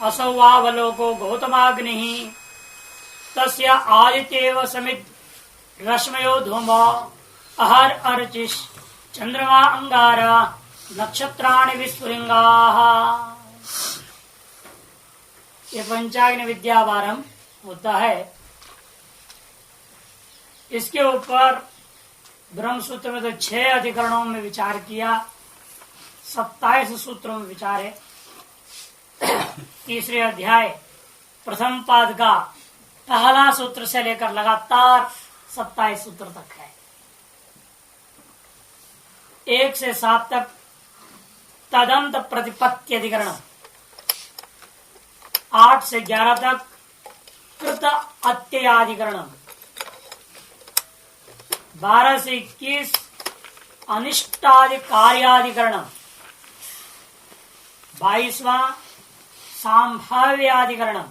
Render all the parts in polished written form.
असौवावलोको गौतमाग्नि तस्य आदित्येव समित रश्मयो धूम अहर अर्चिष चंद्रमा अंगारा नक्षत्राणि विस्फुलिंगाः। ये पंचाग्नि विद्यावारम होता है। इसके ऊपर ब्रह्मसूत्र में तो 6 अधिकरणों में विचार किया, 27 सूत्रों में विचार है। तीसरे अध्याय प्रथम पाद का पहला सूत्र से लेकर लगातार 27 सूत्र तक है। 1 से 7 तक तदंत प्रतिपत्ति अधिकरण, 8 से 11 तक कृत अत्ययाधिकरण, 12 से 21 अनिष्टादि कार्याधिकरण, 22वां संभाव्याधिकरण,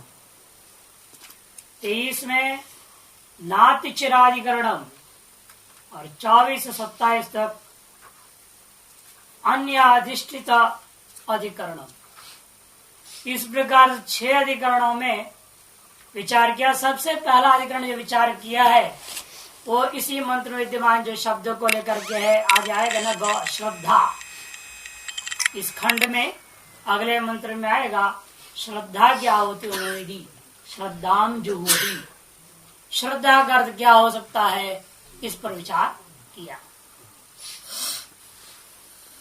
23 में नातिचिराधिकरण और 24 से 27 तक अन्य अधिष्ठित अधिकरण। इस प्रकार 6 अधिकरणों में विचार किया। सबसे पहला अधिकरण जो विचार किया है वो इसी मंत्र में विद्यमान जो शब्दों को लेकर के है। आज आएगा ना श्रद्धा, इस खंड में अगले मंत्र में आएगा श्रद्धा क्या होती उन्होंने दी, श्रद्धाम जुहोती। श्रद्धा का अर्थ क्या हो सकता है, इस पर विचार किया।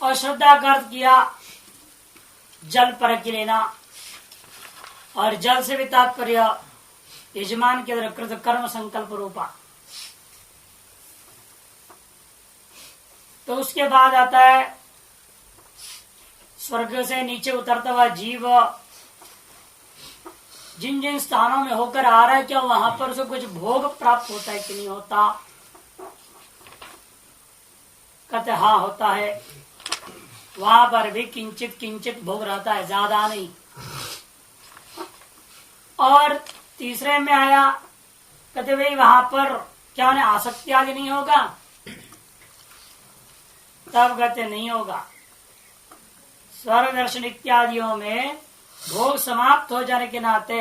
और श्रद्धा का अर्थ किया जल परख लेना, और जल से भी तात्पर्य यजमान के अंदर कृत कर्म संकल्प रूपा। तो उसके बाद आता है स्वर्ग से नीचे उतरता हुआ जीव जिन जिन स्थानों में होकर आ रहा है, क्या वहां पर उसे कुछ भोग प्राप्त होता है कि नहीं होता। कहते हाँ होता है, वहां पर भी किंचित किंचित भोग रहता है, ज्यादा नहीं। और तीसरे में आया, कहते भाई वहां पर क्या उन्हें आसक्ति आदि नहीं होगा, तब कहते नहीं होगा। स्वर्ग दर्शन इत्यादियों में भोग समाप्त हो जाने के नाते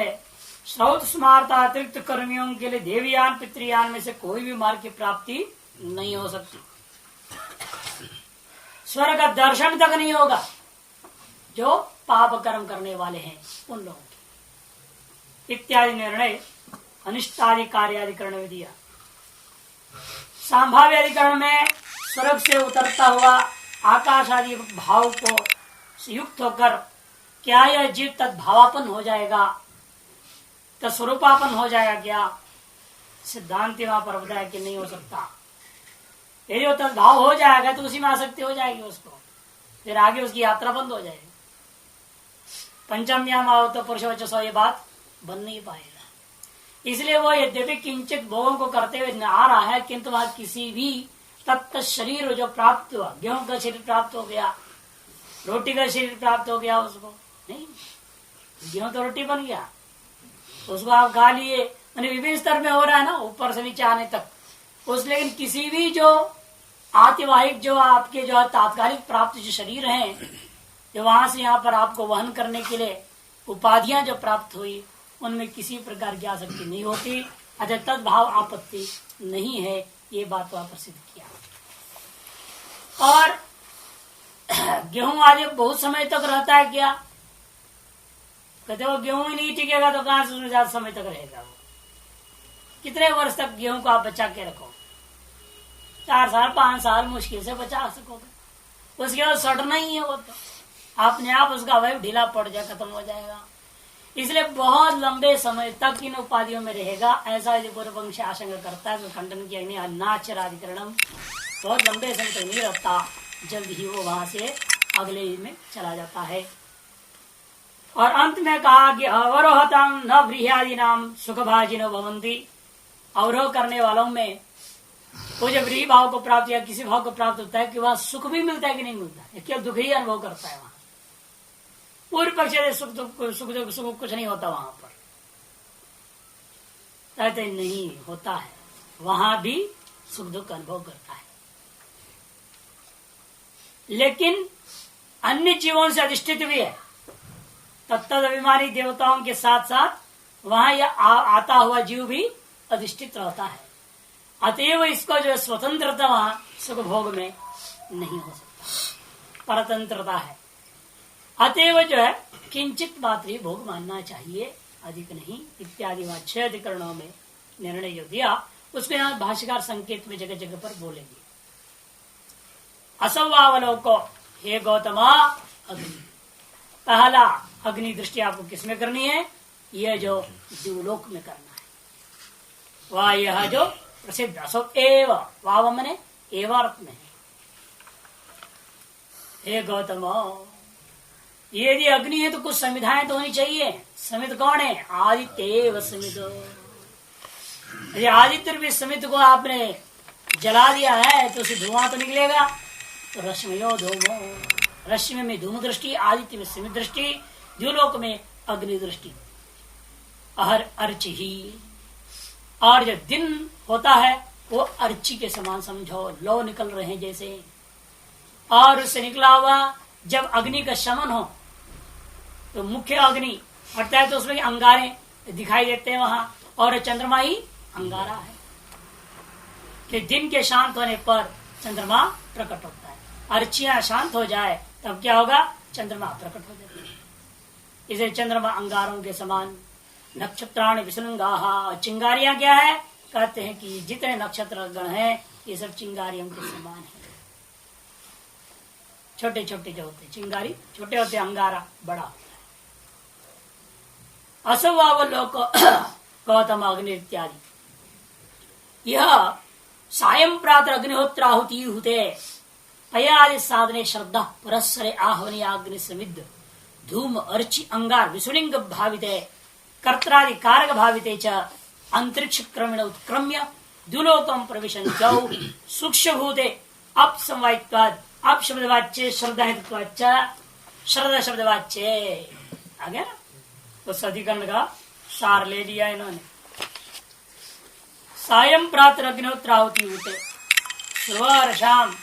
श्रौत स्मार्ता अतिरिक्त कर्मियों के लिए देवयान पितृयान में से कोई भी मार्ग की प्राप्ति नहीं हो सकती। स्वर्ग का दर्शन तक नहीं होगा जो पाप कर्म करने वाले हैं उन लोगों की। इत्यादि निर्णय अनिष्टादि कार्याधिकरण में दिया। संभाव्य अधिकरण में स्वर्ग से उतरता हुआ आकाश आदि भाव को युक्त होकर क्या यह जीव तद्भावापन हो जाएगा, तत्स्वरूपापन हो जाएगा क्या, सिद्धांत वहां पर बताया कि नहीं हो सकता। यदि वो तद्भाव हो जाएगा तो उसी में आसक्ति हो जाएगी उसको, फिर आगे उसकी यात्रा बंद हो जाएगी। पंचम्याम आओ तो पुरुषवचसो ये बात बन नहीं पाएगा। इसलिए वो यद्यपि किंचित भोगों को करते हुए आ रहा है, किंतु वहां किसी भी तत्त शरीर जो प्राप्त हुआ, गेहूं का शरीर प्राप्त हो गया, रोटी का शरीर प्राप्त हो गया, उसको नहीं, गेहूं तो रोटी बन गया, उसको आप खा लिए, मैंने विभिन्न स्तर में हो रहा है ना, ऊपर से नीचे आने तक उस। लेकिन किसी भी जो आतिवाहिक जो आपके जो तात्कालिक प्राप्त जो शरीर हैं, जो वहां से यहाँ पर आपको वहन करने के लिए उपाधियां जो प्राप्त हुई, उनमें किसी प्रकार की आसक्ति नहीं होती, अतः तद्भाव आपत्ति नहीं है। ये बात वहां पर सिद्ध किया। और गेहूं आदि बहुत समय तक रहता है क्या, कहते वो गेहूं ही नहीं टिकेगा तो कहां से उसमें ज्यादा समय तक रहेगा। वो कितने वर्ष तक गेहूं को आप बचा के रखो, 4 साल 5 साल मुश्किल से बचा सकोगे। उसके बाद सड़ना ही है, वो तो अपने आप उसका अवयव ढीला पड़ जाए, खत्म हो जाएगा। इसलिए बहुत लंबे समय तक इन उपाधियों में रहेगा, ऐसा यदि पूर्व पक्ष आशंका करता है तो खंडन किया अन्नाचराधिकरणम बहुत लंबे समय तक नहीं रहता, जल्द ही वो वहां से अगले में चला जाता है। और अंत में कहा कि अवरोहतम न व्रीह्यादि नाम सुखभाजिनो भवंती। अवरोह करने वालों में वो जब व्रीहि भाव को प्राप्त या किसी भाव को प्राप्त होता है कि वहां सुख भी मिलता है कि नहीं मिलता है, केवल दुख ही अनुभव करता है। वहां पूर्व पक्ष सुख कुछ नहीं होता, वहां पर कहते नहीं होता है, वहां भी सुख दुख अनुभव करता है। लेकिन अन्य जीवों से अधिष्ठित भी है। तत्त अभिमानी देवताओं के साथ साथ वहां यह आता हुआ जीव भी अधिष्ठित रहता है। अतएव इसको जो स्वतंत्रता वहां सुख भोग में नहीं हो सकता, परतंत्रता है। अतएव जो है किंचित मात्र ही भोग मानना चाहिए, अधिक नहीं, इत्यादि वहां 6 अधिकरणों में निर्णय जो दिया उसको यहाँ भाष्यकार संकेत में जगह जगह पर बोलेंगे। असवावलोको हे गौतमा अग्नि, पहला अग्नि दृष्टि आपको किसमें करनी है? यह जो दिवलोक में करना है, वह यह जो प्रसिद्ध असो एव, वाव मने एवार्थ में है। हे गौतम, यदि अग्नि है तो कुछ संविधाएं तो होनी चाहिए। समित कौन है? आदित्य समित। यदि आदित्य भी समित को आपने जला दिया है तो उसे धुआं तो निकलेगा। तो रश्मियो धूमो, रश्मि में धूम दृष्टि, आदित्य में समित दृष्टि, द्युलोक में अग्नि दृष्टि। अहर अर्च ही, और जो दिन होता है वो अर्ची के समान समझो, लो निकल रहे हैं जैसे। और उससे निकला हुआ जब अग्नि का शमन हो तो मुख्य अग्नि हटता है तो उसमें अंगारे दिखाई देते हैं वहां, और चंद्रमा ही अंगारा है कि दिन के शांत होने पर चंद्रमा प्रकट होता है। अर्चियां शांत हो जाए तब क्या होगा? चंद्रमा प्रकट हो जाता है। इसे चंद्रमा अंगारों के समान। नक्षत्राण विसंगाहा, चिंगारियां क्या है? कहते हैं कि जितने नक्षत्र गण हैं ये सब चिंगारियों के समान है। छोटे छोटे जो होते चिंगारी छोटे होते, अंगारा बड़ा होता है। असवावलोक गौतम अग्नि इत्यादि, यह सायं प्रातः अग्निहोत्राहुति हुते पयादि साधने श्रद्धा पुरस्सरे आह्वनी अग्नि समिद्ध धूम अर्चि अंगार विसुलिंग भाविते कर्त्रादि कारक भाविते च अंतरिक्ष क्रमेण उत्क्रम्य द्युलोकम प्रविशन्त्यौ सूक्ष्मभूते अपसमवायित्वाद, अप शब्दवाच्य श्रद्धा हेतुत्वाच्च, श्रद्धा शब्दवाच्य आ गया ना। उस अधिकरण का सार ले लिया इन्होंने। सायं प्रातः अग्निहोत्राहुति होते, सुबह और शाम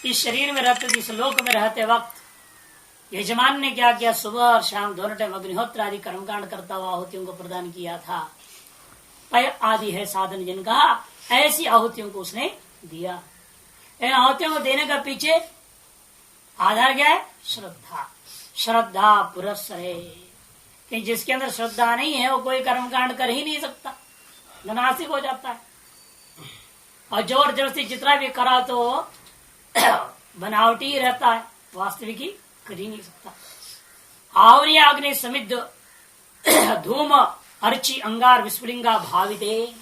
इस शरीर में रहते, इस लोक में रहते वक्त यजमान ने क्या किया? सुबह और शाम दोनों टाइम अग्निहोत्र आदि कर्मकांड करता हुआ आहुतियों को प्रदान किया था। पय आदि है साधन जिनका, ऐसी आहुतियों को उसने दिया। इन आहुतियों को देने का पीछे आधार क्या है? श्रद्धा। श्रद्धा पुरस्सरे, कि जिसके अंदर श्रद्धा नहीं है वो कोई कर्मकांड कर ही नहीं सकता, नासिक हो जाता है। और जोर जबरदस्ती जितना भी करा तो बनावटी ही रहता है, वास्तविक ही कर ही नहीं सकता। आवनी अग्नि समिद्ध धूम अर्ची अंगार विस्फुलिंगा भाविते,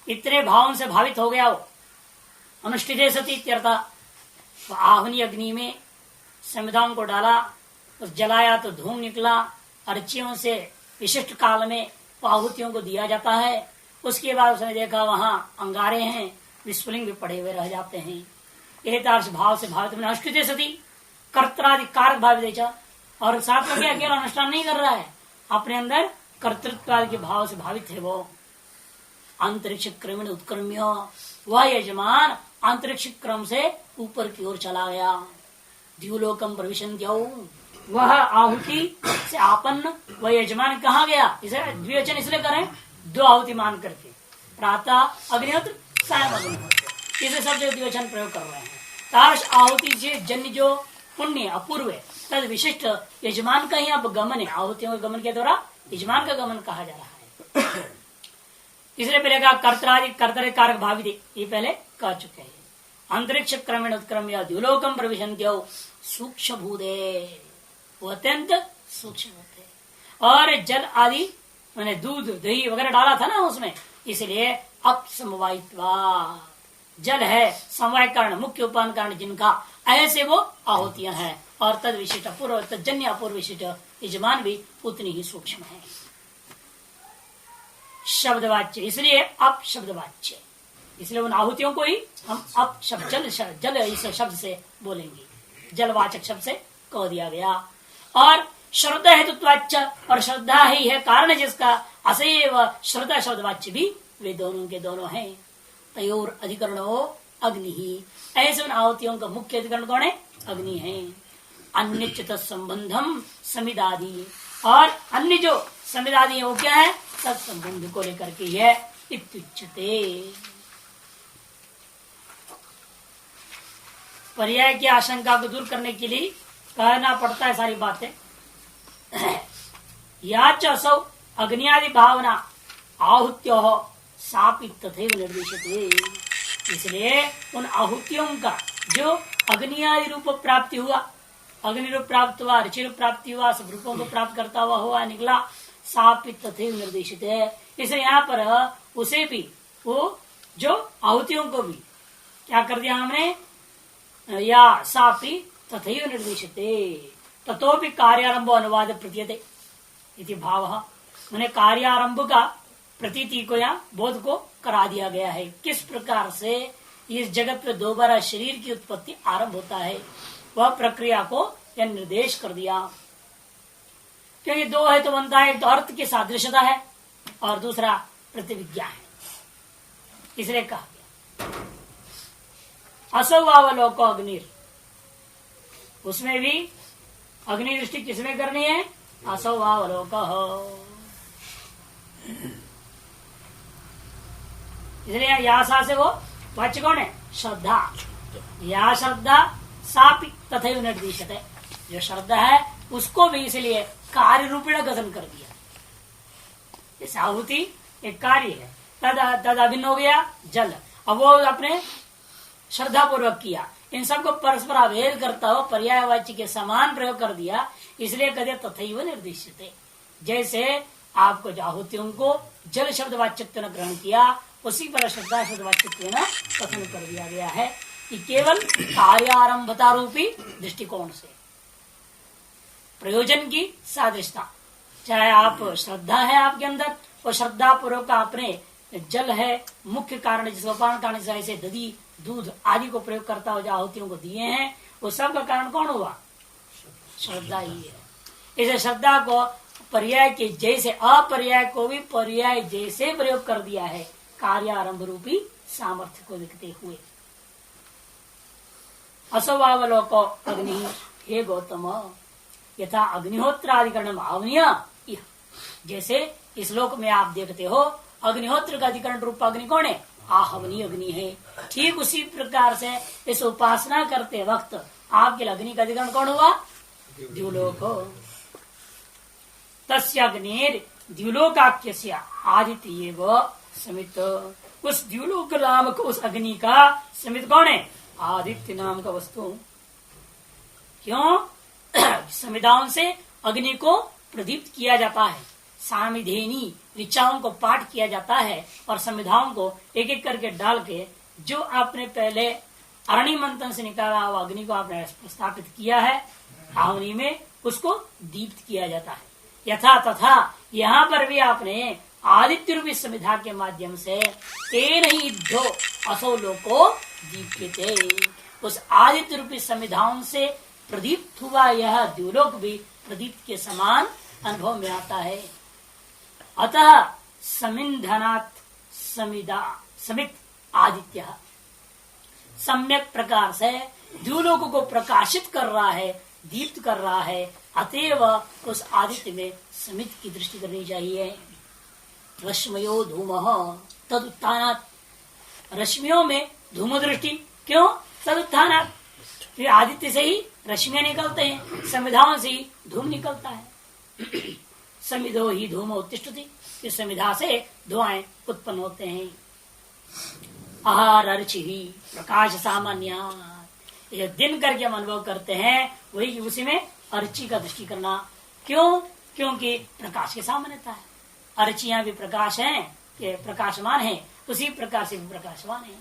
इतने भावों से भावित हो गया वो। अनुष्ठित सती इत्यर्थ, आहवनी अग्नि में संविधान को डाला, उस जलाया तो धूम निकला। अर्चियों से विशिष्ट काल में आहुतियों को दिया जाता है। उसके बाद उसने देखा वहां अंगारे हैं, विस्फुलिंग भी पड़े हुए रह जाते हैं। एतादृश भाव से भावित में अनुष्ठित सती कर्त्रादि कारक भावित, और साथ में अकेला अनुष्ठान नहीं कर रहा है, अपने अंदर कर्तृत्व के भाव से भावित है वो। अंतरिक्ष क्रम उत्क्रम्य, वह यजमान अंतरिक्ष क्रम से ऊपर की ओर चला गया। द्युलोकम प्रविशन्त्यौ, वह आहुति से आपन्न वह यजमान कहाँ गया? इसे द्विवचन इसलिए करें, दो आहुति मान करके, प्रातः अग्निहोत्र सायं अग्निहोत्र, इसे सब जगह द्विवचन प्रयोग कर रहे हैं। तारस आहुति से जन्य जो पुण्य अपूर्व है तद विशिष्ट यजमान का ही अब गमन है। आहुतियों के गमन के द्वारा यजमान का गमन कहा जा रहा है। इसलिए पहले कहा कर्त्रादि कर्तरे कारक भावित, ये पहले कह चुके हैं। अंतरिक्ष क्रमेण उत्क्रम्य द्युलोकम प्रविशन्त्यौ सूक्ष्म भूते, वो अत्यंत सूक्ष्म होते। और जल आदि मैंने दूध दही वगैरह डाला था ना उसमें, इसलिए अपसमवायित्वा, जल है समवाय कारण, मुख्य उपान कारण जिनका, ऐसे वो आहुतियां हैं। और तद विशिष्ट अपूर्व तजन्य अपूर्व विशिष्ट यजमान भी उतनी ही सूक्ष्म है। शब्दवाच्य, इसलिए अप शब्दवाच्य, इसलिए उन आहुतियों को ही हम अप शब्द जल इस शब्द से बोलेंगे, जलवाचक शब्द से कह दिया गया। और श्रद्धा हेतुत्वाच्य, और श्रद्धा ही है कारण जिसका, असैव श्रद्धा शब्दवाच्य भी वे दोनों के दोनों हैं। तयोर अधिकरणो अग्नि ही, ऐसे उन आहुतियों का मुख्य अधिकरण कौन है? अग्नि है। अन्य संबंधम समिदादि, और अन्य जो समिधादि है वो क्या है, सत्संबंध को लेकर के है इत्युच्यते। पर्याय की आशंका को दूर करने के लिए कहना पड़ता है सारी बातें। या च असौ अग्नियादि भावना आहुत्यो सापि तथैव निर्देशते। इसलिए उन आहुतियों का जो अग्नियादि रूप प्राप्ति हुआ, अग्नि रूप प्राप्त हुआ, ऋचि रूप प्राप्ति हुआ, सब रूपों को प्राप्त करता हुआ निकला, सापि तथैव निर्देशित है। इसलिए यहाँ पर उसे भी, वो जो आहुतियों को भी क्या कर दिया हमने, या सापि तथैव निर्देशिते ततोपि कार्यारंभ अनुवाद प्रतीयते इति भावः। उन्हें कार्यारंभ का प्रतीति को या बोध को करा दिया गया है। किस प्रकार से इस जगत में दोबारा शरीर की उत्पत्ति आरंभ होता है, वह प्रक्रिया को यह निर्देश कर दिया। क्योंकि दो है तो बनता है, एक तो अर्थ की सादृश्यता है और दूसरा प्रतिविज्ञा है, इसलिए कहा गया असौवावलोक अग्निर। उसमें भी अग्नि दृष्टि किसमें करनी है, असौवावलोक। इसलिए यासा से वो वाच्य कौन है, श्रद्धा। या श्रद्धा सापि तथैव निर्दिशते, जो श्रद्धा है उसको भी इसलिए कार्य रूपेण गठन कर दिया। जैसे आहुति एक कार्य है, तद अभिन्न हो गया जल, अब वो अपने श्रद्धा पूर्वक किया, इन सबको परस्पर अभेद करता हो पर्यायवाची के समान प्रयोग कर दिया, इसलिए कहते तथैव निर्दिशते। जैसे आपको आहुतियों को जल शब्द वाच्यत्व न ग्रहण किया, उसी पर श्रद्धा शब्द वाच्यत्व न कथन कर दिया गया है कि केवल कार्यारंभता रूपी दृष्टिकोण से प्रयोजन की सादृशता। चाहे आप श्रद्धा है आपके अंदर, वो श्रद्धा पूर्वक आपने जल है मुख्य कारण, जिसको पान कारण जैसे दधी दूध आदि को प्रयोग करता हो, जो आहुतियों को दिए हैं, वो सब का कारण कौन हुआ, श्रद्धा ही है। इसे श्रद्धा को पर्याय के जैसे अपर्याय को भी पर्याय जैसे प्रयोग कर दिया है, कार्यारंभ रूपी सामर्थ्य को देखते हुए। असवावलोक अग्नि, हे गौतम, यथा अग्निहोत्राधिकरण आवनीय, जैसे इस लोक में आप देखते हो अग्निहोत्र का अधिकरण रूप अग्नि कौन है, आहवनीय अग्नि है। ठीक उसी प्रकार से इस उपासना करते वक्त आपके अग्नि का अधिकरण कौन हुआ, द्युलोक। तस्य अग्निर द्युलोकाख्यस्य आदित्य समित, उस द्युलोक नामक उस अग्नि का समित कौन है, आदित्य नाम का वस्तु। क्यों, संविधान से अग्नि को प्रदीप्त किया जाता है, सामिधेनी ऋचाओं को पाठ किया जाता है और संविधाओं को एक एक करके डाल के जो आपने पहले अरणि मंथन से निकाला हुआ अग्नि को आपने स्थापित किया है आवनी में, उसको दीप्त किया जाता है। यथा तथा यहाँ पर भी आपने आदित्य रूपी संविधा के माध्यम से तेन ही इद्धो असो लोको दीप्यते, उस आदित्य रूपी संविधाओं से प्रदीप्त हुआ यह द्युलोक भी प्रदीप्त के समान अनुभव में आता है। अतः समिंधनात् समित आदित्य सम्यक प्रकार से द्युलोक को प्रकाशित कर रहा है, दीप्त कर रहा है, अतएव उस आदित्य में समित की दृष्टि करनी चाहिए। रश्मयो धूम तदुत्थानात्, रश्मियों में धूम दृष्टि, क्यों, तदुत्थानात्, फिर आदित्य से ही रश्मियां निकलते हैं, संविधाओं से ही धूम निकलता है। समिधो ही धूम उत्तिष्ठति, इस संविधा से धुआं उत्पन्न होते हैं। आहार अर्चि ही प्रकाश सामान्य, ये दिन करके हम अनुभव करते हैं, वही उसी में अर्ची का दृष्टि करना। क्यों, क्योंकि प्रकाश के सामान्यता है, अर्चियां भी प्रकाश हैं, के प्रकाशमान है, उसी प्रकार से भी प्रकाशमान है।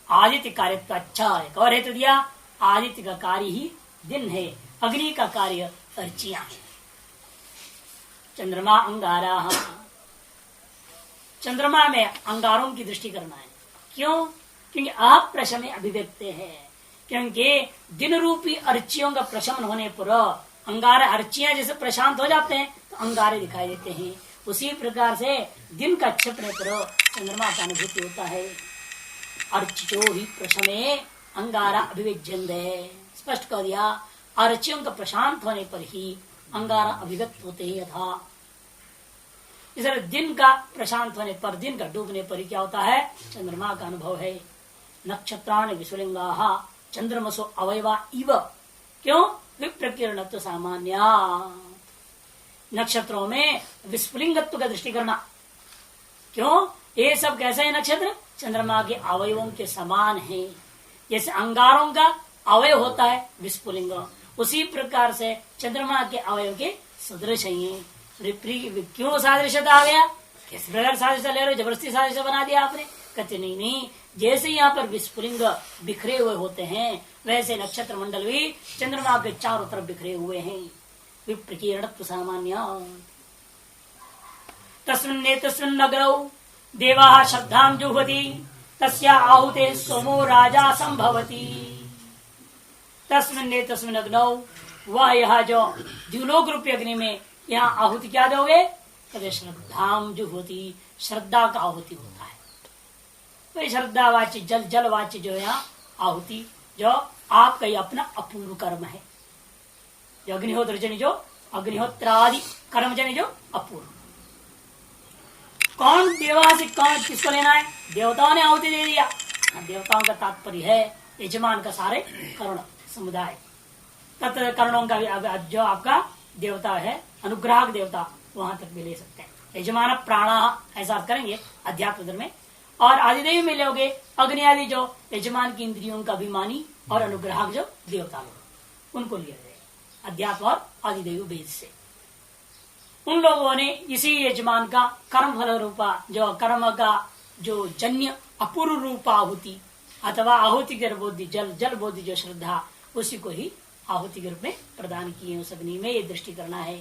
आदित्य कार्य तो अच्छा है, एक और हेतु दिया, आदित्य का कार्य ही दिन है, अग्नि का कार्य अर्चियां है। चंद्रमा अंगारा, चंद्रमा में अंगारों की दृष्टि करना है। क्यों, क्योंकि आप प्रशम अभिव्यक्त है, क्योंकि दिन रूपी अर्चियों का प्रशमन होने पर अंगारे अर्चियां जैसे प्रशांत हो जाते हैं तो अंगारे दिखाई देते हैं, उसी प्रकार से दिन का छिपने पर चंद्रमा का अनुभूति होता है। अर्चितो ही प्रशमे अंगारा अभिव्यजन, स्पष्ट कर दिया, अर्चियों का प्रशांत होने पर ही अंगार अभिगत होते ही था। इस दिन का प्रशांत होने पर, दिन का डूबने पर क्या होता है, चंद्रमा का अनुभव है। नक्षत्राणि विस्फुलिंगा चंद्रमसो अवयवा इव, क्यों, विप्रकीर्णत्व सामान्य, नक्षत्रों में विस्फुलिंगत्व का दृष्टि करना। क्यों, ये सब कैसे है नक्षत्र, चंद्रमा के अवयवों के समान है। जैसे अंगारों का अवयव होता है विस्फुलिंग, उसी प्रकार से चंद्रमा के अवयव के सदृश है। क्यों सादृश्यता आ गया, किस प्रकार सादृश्यता ले रहे हो, जबरदस्ती सादृश्य बना दिया आपने, कहते नहीं, जैसे यहाँ पर विस्फुलिंग बिखरे हुए होते हैं वैसे नक्षत्र मंडल भी चंद्रमा के चारों तरफ बिखरे हुए हैं। विप्रकीर्णत्व सामान्य, तस्मिन् नगरौ देवाः श्रद्धां जुह्वति तस्या आहुते सोमो राजा संभवति। तस्मिन् अग्नौ, वह यह जो द्युलोक रूपी अग्नि में यहाँ आहुति क्या दोगे, कदे श्रद्धाम जुह्वति, श्रद्धा का आहुति होता है। तो श्रद्धावाची जलवाची जो यहाँ आहुति, जो आपका ये अपना अपूर्व कर्म है, जो अग्निहोत्र जनी, जो अग्निहोत्रादि कर्म जनी, जो अपूर्व। कौन देवा से कौन किसको लेना है, देवताओं ने आहुति दे दिया। देवताओं का तात्पर्य है यजमान का सारे कर्ण समुदाय, तत्व कर्णों का भी जो आपका देवता है, अनुग्राहक देवता, वहां तक भी ले सकते हैं। यजमान प्राण ऐसा करेंगे अध्यात्म में, और आदिदेव में लोगे अग्नि आदि, जो यजमान की इंद्रियों का अभिमानी और अनुग्राहक जो देवता लोग, उनको लिया जाए अध्यात्म और आदिदेव भेद से। उन लोगों ने इसी यजमान का कर्म फल रूपा, जो कर्म का जो जन्य अपूर्व रूपा आहुति अथवा आहुति के बोधि, जल बोधि जो श्रद्धा, उसी को ही आहुति के रूप में प्रदान किए। उस अग्नि में ये दृष्टि करना है।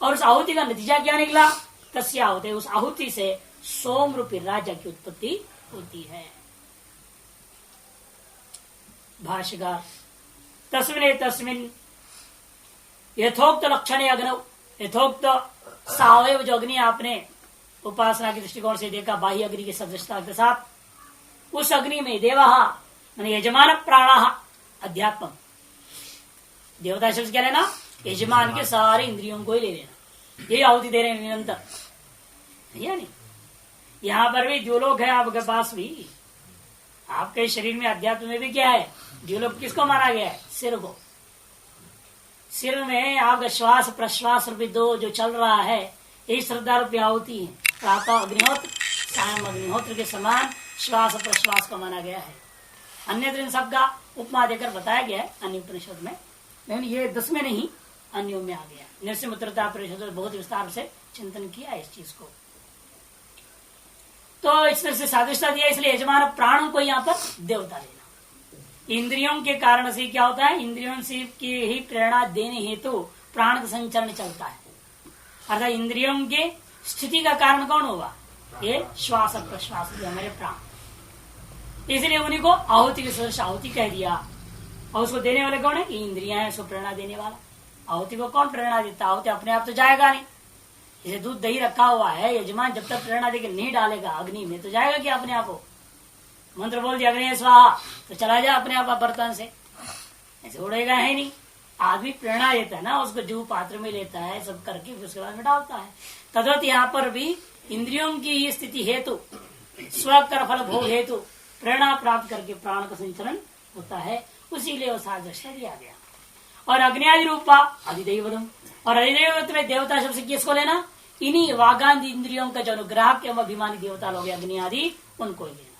और उस आहुति का नतीजा क्या निकला, तस्या आहुति, उस आहुति से सोम रूपी राजा की उत्पत्ति होती है। भाष्यकार, तस्मिन् यथोक्त लक्षणे अग्नौ, यथोक्त सावयव जो अग्नि आपने उपासना के दृष्टिकोण से देखा, बाह्य अग्नि की सदृशता के साथ, उस अग्नि में देवा माने यजमान प्राण अध्यात्म, देवता शब्द क्या लेना, यजमान के सारे इंद्रियों को ही ले लेना, यही आहुति दे रहे हैं निरंतर, है नहीं। यहाँ पर भी द्युलोक है आपके पास भी, आपके शरीर में अध्यात्म में भी क्या है, द्युलोक किसको माना गया है, सिर को। सिर में आपका श्वास प्रश्वास रूपी दो जो चल रहा है, यही श्रद्धा रूपी आहुति है। प्रातः अग्निहोत्र, सायं अग्निहोत्र के समान श्वास प्रश्वास को माना गया है। अन्य दिन सबका उपमा देकर बताया गया है अन्य उपनिषद में, लेकिन ये 10 में नहीं, अन्यों में आ गया। नरसिंहता परिषद बहुत विस्तार से चिंतन किया इस चीज को। तो इसमें से सादृश्यता दिया, इसलिए यजमान प्राणों को यहाँ पर देवता लेना। इंद्रियों के कारण से क्या होता है, इंद्रियों से की ही प्रेरणा देने हेतु प्राण का संचरण चलता है। अर्थात इंद्रियों के स्थिति का कारण कौन होगा, ये श्वास प्रश्वास जो हमारे प्राण, इसलिए उन्हीं को आहुति की सदृश आहुति कह दिया। और उसको देने वाले कौन है, इंद्रियां है, उसको प्रेरणा देने वाला। आहुति को कौन प्रेरणा देता, आहुति अपने आप तो जाएगा नहीं। जैसे दूध दही रखा हुआ है, यजमान जब तक प्रेरणा देकर नहीं डालेगा अग्नि में तो जाएगा क्या अपने आप हो। मंत्र बोल दिया अग्नि स्वाहा तो चला जाए अपने आप बर्तन से, ऐसे उड़ेगा है नहीं। आदमी प्रेरणा देता है ना, उसको जू पात्र में लेता है, सब करके उसके बाद में डालता है। तद्वत यहाँ पर भी इंद्रियों की ही स्थिति हेतु, स्वकर फल भोग हेतु प्रेरणा प्राप्त करके प्राण का संचरण होता है, उसीलिए वो सादृश्य दिया गया। और अग्नि रूपा अधिदैवतम, और अधिदैवत में देवता शब्द से किसको लेना, इन्हीं वागांध इंद्रियों का जो अनुग्राहक के अभिमानी देवता लोग अग्नि आदि, उनको लेना।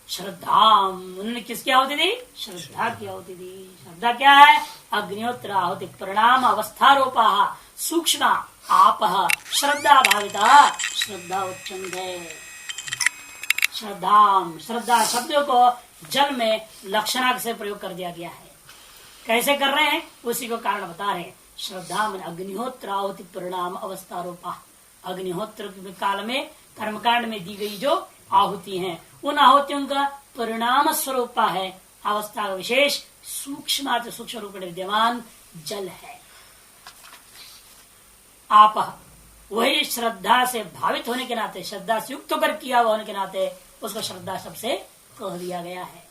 श्रद्धा, उन्होंने किसकी आहुति दी, श्रद्धा की आहुति दी। श्रद्धा क्या है, अग्निहोत्र आहुति परिणाम अवस्थारोपा सूक्ष्म आप श्रद्धा भाविता श्रद्धा उच्चंदे। श्रद्धा शब्द को जल में लक्षणा से प्रयोग कर दिया गया है। कैसे कर रहे हैं, उसी को कारण बता रहे हैं। श्रद्धा में अग्निहोत्र आहुति परिणाम अवस्थारोपा, अग्निहोत्र काल में कर्मकांड में दी गई जो आहुति हैं, उन आहुतियों का परिणाम स्वरूप है, अवस्था का विशेष सूक्ष्म रूप में विद्यमान जल है। आप वही श्रद्धा से भावित होने के नाते, श्रद्धा से युक्त होकर किया हुआ होने के नाते उसको श्रद्धा शब्द से कह दिया गया है।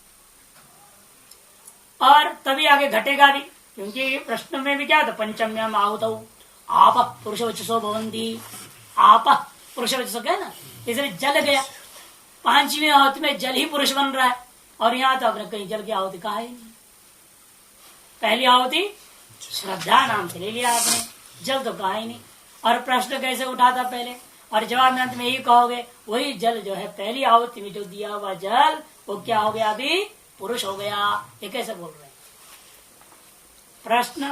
और तभी आगे घटेगा भी, क्योंकि प्रश्न में भी क्या था, पंचम्याम आहुतौ आप पुरुष वचसो भवंती, आप पुरुष वचसो क्या ना, इसलिए जल गया। 5वीं आहुति में जल ही पुरुष बन रहा है, और यहाँ तो आपने कहीं जल की आहुति कहा ही नहीं। पहली आहुति श्रद्धा नाम से ले लिया आपने, जल तो कहा ही नहीं। और प्रश्न कैसे उठा था पहले, और जवाब में अंत में यही कहोगे, वही जल जो है पहली आहुति में जो दिया हुआ जल वो क्या हो गया, अभी पुरुष हो गया। ये कैसे बोल रहे हैं? प्रश्न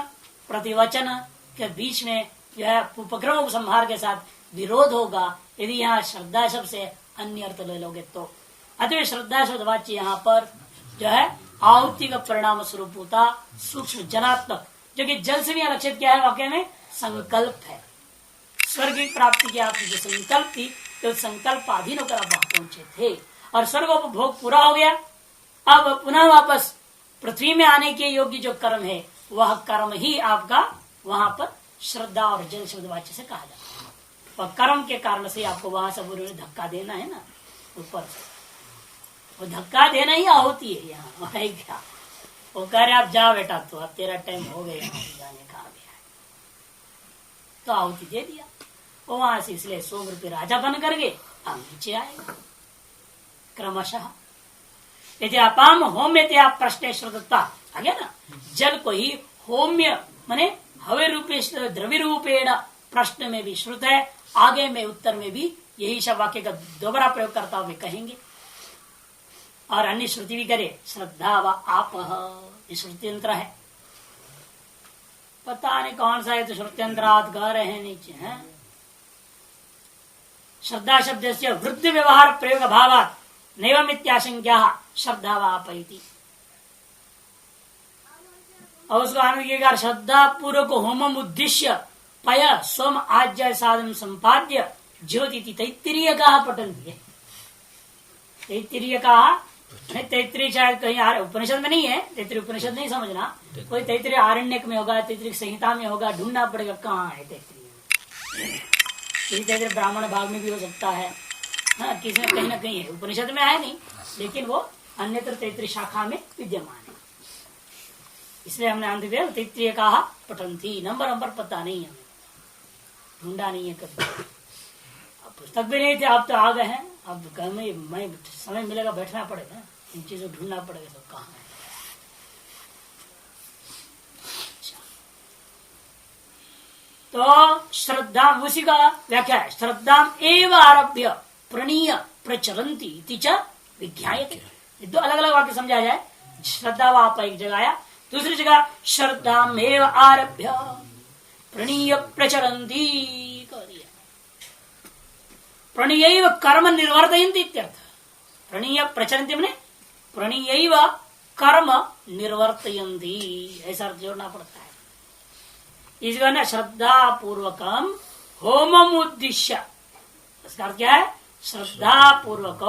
प्रतिवचन के बीच में जो है उपक्रम उपसंहार के साथ विरोध होगा यदि यहाँ श्रद्धा शब्द से अन्य अर्थ ले लोगे तो। अतः श्रद्धा शब्द वाच्य यहाँ पर जो है आहुति का परिणाम स्वरूप होता सूक्ष्म जलात्मक, जो कि जल से भी लक्षित क्या है वाक्य में, संकल्प है। स्वर्ग की प्राप्ति की आपकी जो संकल्प थी, तो संकल्प अधीन होकर आप वहां पहुंचे थे, और स्वर्ग उपभोग पूरा हो गया। अब पुनः वापस पृथ्वी में आने के योग्य जो कर्म है, वह कर्म ही आपका वहां पर श्रद्धा और जल शब्द वाच्य से कहा जाता है। और कर्म के कारण से आपको वहां से धक्का देना है ना ऊपर से, वो धक्का देना ही आहुति है यहाँ है क्या। वो कह रहे आप जा बेटा, तो अब तेरा टाइम हो गया जाने का, आ गया तो आहुति दे दिया वो वहां से। इसलिए 100 रुपये राजा बन करके अब नीचे आएगा क्रमशः। यदि अपाम होम्य आप प्रश्न श्रुतता आ गया ना, जल को ही होम्य माने हवे रूपे द्रव्य रूपेण प्रश्न में भी श्रुत है, आगे में उत्तर में भी यही सब वाक्य का दोबारा प्रयोग करता हुए कहेंगे। और अन्य श्रुति भी करे श्रद्धा व आप, ये श्रुति यंत्र है, पता नहीं कौन सा है, तो श्रुति यंत्रात कह रहे हैं नीचे हैं। श्रद्धा शब्द से वृद्धि व्यवहार प्रयोग अभावात नैवम इत्याशंक्या श्रद्धा व आप इति। और उसको आनंद श्रद्धा पूर्वक होमम उद्देश्य पय सोम आज्य साधन संपाद्य ज्योति तैत्तिरीय कहा पठन दिए। तैत्तिरीय कहा, तैत्तिरीय शायद कहीं उपनिषद में नहीं है, तैत्तिरीय उपनिषद नहीं समझना, कोई तैत्तिरीय आरण्यक में होगा, तैत्तिरीय संहिता में होगा, ढूंढना पड़ेगा कहाँ है तैत्तिरीय। तैत्तिरीय ब्राह्मण भाग में भी हो सकता है, हाँ किसी में कहीं ना कहीं है, उपनिषद में है नहीं, लेकिन वो अन्यत्र तैत्तिरीय शाखा में विद्यमान है। इसलिए हमने अंत में तैत्तिरीय कहा पठन थी, नंबर पता नहीं है, ढूंढा नहीं है कभी, पुस्तक भी नहीं थे, अब तो आ गए हैं। अब मैं समय मिलेगा बैठना पड़ेगा, इन चीजों ढूंढना पड़ेगा तो कहाँ है। तो श्रद्धा उसी का व्याख्या है, श्रद्धा एव आरभ्य प्रणीय प्रचलंती विज्ञायते। दो अलग अलग वाक्य समझा जाए, श्रद्धा व आप एक जगह आया, दूसरी जगह श्रद्धा एव आरभ्य प्रणीय प्रचलंती कर दिया। प्रणीय कर्म निर्वर्तयन्ति इत्यर्थ। प्रणीय प्रचलन्ति माने प्रणीय कर्म निर्वर्तयन्ति, ऐसा जोड़ना पड़ता है। इसका ना श्रद्धा पूर्वकम होमम उद्देश्य, इसका अर्थ क्या है, श्रद्धा पूर्वक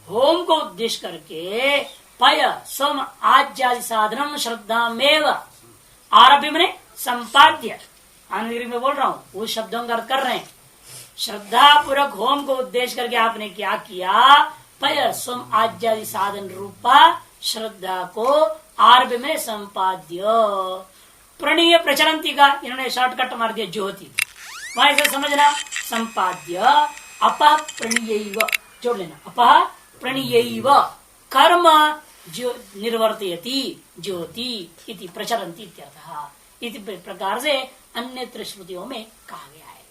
होम को उद्देश्य करके पय सोम आज्यादि साधनम श्रद्धामेव आरभ्य माने संपाद्य, आनंद में बोल रहा हूँ उस शब्दों का अर्थ कर रहे हैं। श्रद्धा पूर्वक होम को उद्देश्य करके आपने क्या किया, पय सोम आज्यादि साधन रूपा श्रद्धा को आरभ्य में संपाद्य। प्रणीय प्रचलंती का इन्होंने शॉर्टकट मार दिया ज्योति, वहां से समझना संपाद्य अपह प्रणीय जोड़ लेना, अपह प्रणीय कर्म जो निर्वर्तयति ज्योति इति प्रचलन्ति इत्यर्थः। इति प्रकार से अन्यत्र श्रुतियों में कहा गया है।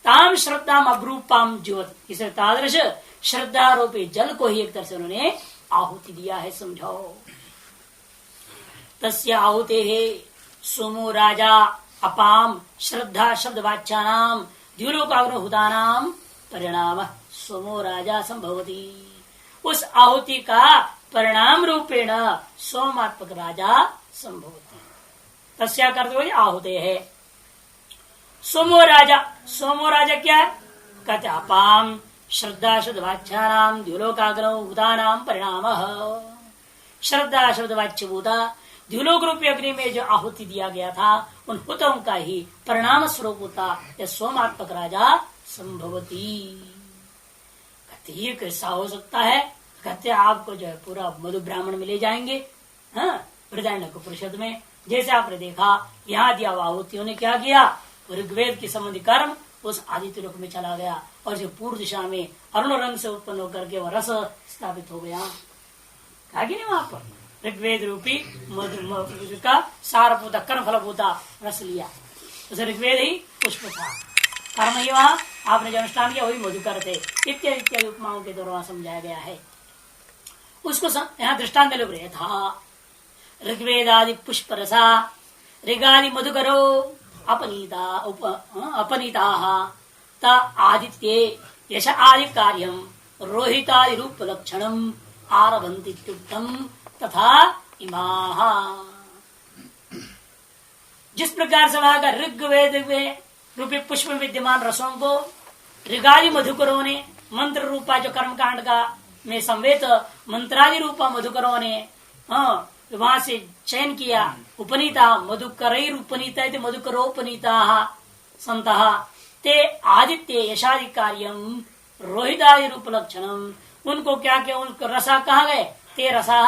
ताम श्रद्धाम अभ्रूपाम ज्योति, इसे तादृश श्रद्धा रूपी जल को ही एक तरह से उन्होंने आहुति दिया है, समझाओ। तस्य आहुते है सोमो राजा अपाम श्रद्धा शब्द वाच्यानाम द्युलोकाग्रहुतानाम परिणाम सोमो राजा संभवती। उस आहुति का परिणाम रूपेण सोमात्मक राजा संभवती। तस्या करते हुए आहुते है सोमो राजा। सोमो राजा क्या है, कहते अपाम श्रद्धा शब्द वाच्यानाम द्युलोकाग्रहुतानाम परिणाम। श्रद्धा शब्द वाच्य भूता द्युलोक रूपी अग्नि में जो आहुति दिया गया था, उन हुतों का ही परिणाम स्वरूप होता यह सोमात्मक राजा संभवती। कहते ये कैसा हो सकता है, कहते आपको जो है पूरा मधु ब्राह्मण में ले जाएंगे, हाँ बृहदारण्यक उपनिषद में जैसे आपने देखा यहाँ दिया आहुतियों ने क्या किया, ऋग्वेद के संबंधी कर्म उस आदित्य लोक में चला गया और जो पूर्व दिशा में अरुण रंग से उत्पन्न होकर के वह रस स्थापित हो गया। कहा कि नहीं वहां पर ऋग्वेद रूपी मधु का सारभूता कर्म फलभूता रस लिया, उसे ऋग्वेद ही पुष्प था, कर्म ही वहां आपने जो अनुष्ठान किया वही मधुकर थे, इत्यादि इत्यादि उपमाओं के द्वारा समझाया गया है। उसको यहाँ दृष्टांत ले था ऋग्वेदादि पुष्प रसा ऋगादि मधुकरो अपनीता आदित्ये यश आदि कार्यम रोहितादि रूप लक्षणम आरभन्ति तथा इमाः। जिस प्रकार से वहां का ऋग्वेद रूपी पुष्प में विद्यमान रसों को ऋगादि मधुकरों ने मंत्र रूपा जो कर्मकांड का में संवेद मंत्रादि रूपा मधुकरों ने वहां से चयन किया, उपनीता मधुकर उपनीता मधुकरोपनीता संत ते आदित्य यशादि कार्यम रोहितादि रूप लक्षणम, उनको क्या क्या उनको रसा कहा गए, ते रसा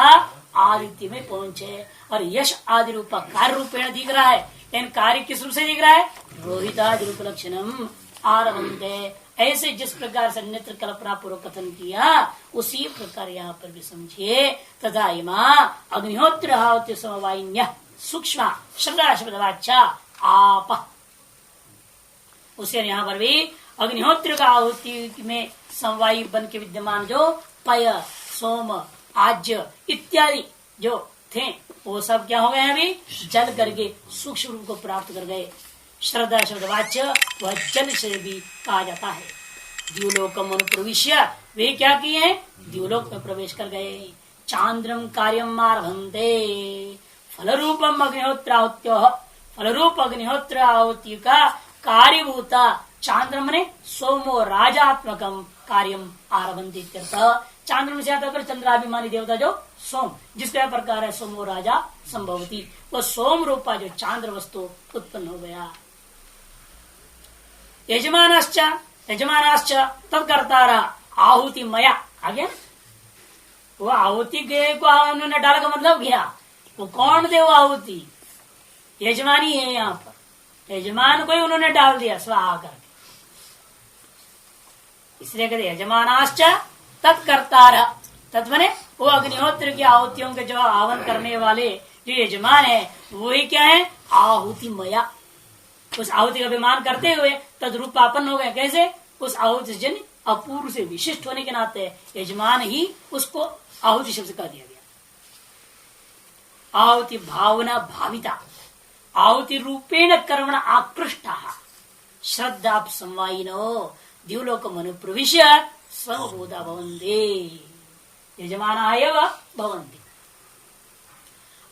आदित्य में पहुंचे और यश आदि रूपा कार्य रूपेण दिख रहा है, लेकिन कार्य किस रूप से दिख रहा है, रोहितादि रूप लक्षणम आरभन्ते। ऐसे जिस प्रकार से नेत्र कल्पना पूर्वक कथन किया उसी प्रकार यहाँ पर भी समझिए। तथा इमा अग्निहोत्र आहुति समवायिन्य सूक्ष्म श्रद्धा शब्दवाचा आप, उसे यहाँ पर भी अग्निहोत्र का आहुति में समवायी बन के विद्यमान जो पय सोम आज्य इत्यादि जो थे वो सब क्या हो गए, अभी जल करके सूक्ष्म रूप को प्राप्त कर गए। श्रद्धा शब्दवाच्य वह जल से भी कहा जाता है। द्युलोकम अनुप्रविश्य वे क्या किए हैं, द्युलोक में प्रवेश कर गए। चांद्रम कार्यम आरभन्ते फल रूपम अग्निहोत्राहुत्यो, फल रूप अग्निहोत्र आहुति का कार्यभूता चांद्रम ने सोमो राजात्मकम कार्यम आरभन्ते। चांद्रम से आता चंद्राभिमानी देवता जो सोम, जिसका प्रकार है सोमो राजा संभवती, वह सोम रूपा जो चांद्र वस्तु उत्पन्न हो गया। यजमानाश्च तब करता रहा आहुति मया आ गया, वो आहुति के को उन्होंने डाला का मतलब क्या, वो कौन थे, वो आहुति यजमानी है, यहाँ पर यजमान को ही उन्होंने डाल दिया स्वाहा करके, इसलिए कहते यजमानाश्च तत्कर्ता तत्मने वो अग्निहोत्र की आहुतियों के जो आवन करने वाले जो यजमान है वही क्या है, आहुति मया, उस आहुति का अभिमान करते हुए तद रूपापन हो गए। कैसे, उस आहुति जन अपूर्व से विशिष्ट होने के नाते यजमान ही उसको आहुति शब्द कह दिया गया। आहुति भावना भाविता आहुति रूपेण कर्मण आकृष्टा श्रद्धा संवायिनो द्युलोकम अनुप्रविश्य स्वभूता भवन्ते यजमाना एव भवन्ति।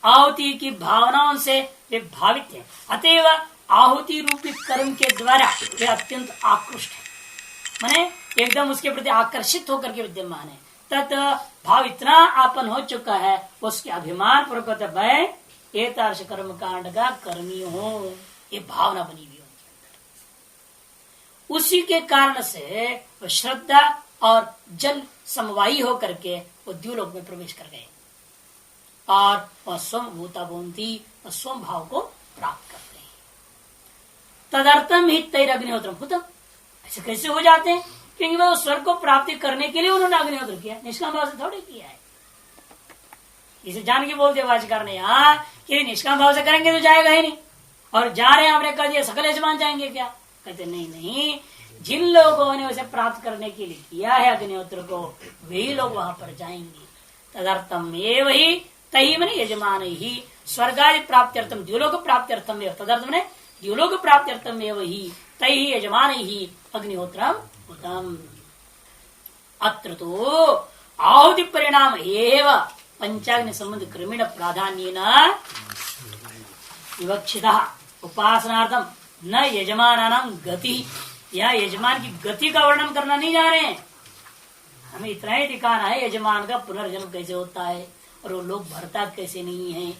आहुति की भावनाओं से वे भावित हैं, अतएव आहुति रूपी कर्म के द्वारा वे अत्यंत आकृष्ट है, माने एकदम उसके प्रति आकर्षित होकर के विद्यमान है। तत् भाव इतना आपन हो चुका है उसके अभिमान पूर्वक मैं एतादृश कर्म कांड का कर्मी हूँ, ये भावना बनी हुई उनके अंदर। उसी के कारण से श्रद्धा और जल समवायी होकर के वो द्युलोक में प्रवेश कर गए और वह स्वम भूता भूंति स्वम भाव को प्राप्त करते हैं। तदर्थम ही तैर अग्निहोत्रम हुतम, ऐसे कैसे हो जाते हैं, क्योंकि वह स्वर्ग को प्राप्ति करने के लिए उन्होंने अग्निहोत्र किया, निष्काम भाव से थोड़ी किया है। इसे जान के बोलते वाचकार ने यहाँ कि निष्काम भाव से करेंगे तो जाएगा ही नहीं, और जा रहे हैं आपने कह दिया सकल यजमान जाएंगे क्या, कहते नहीं, जिन लोगों ने उसे प्राप्त करने के लिए किया है अग्निहोत्र को वही लोग वहां पर जाएंगे। तदर्थम एव ही तही मन यजमान ही स्वर्गादि प्राप्त्यर्थम द्युलोक प्राप्त्यर्थम तदर्थम ने द्युलोक प्राप्त्यर्थम एव ही तही यजमान ही अग्निहोत्रम उत्तम। अत्र तो आहुति परिणाम एव पंचाग्नि संबंध क्रमेण प्राधान्येन विवक्षितः उपासनार्थम न यजमानानां गति, यह यजमान की गति का वर्णन करना नहीं जा रहे हैं, हमें इतना ही दिखाना है यजमान का पुनर्जन्म कैसे होता है और वो लोग भरता कैसे नहीं है,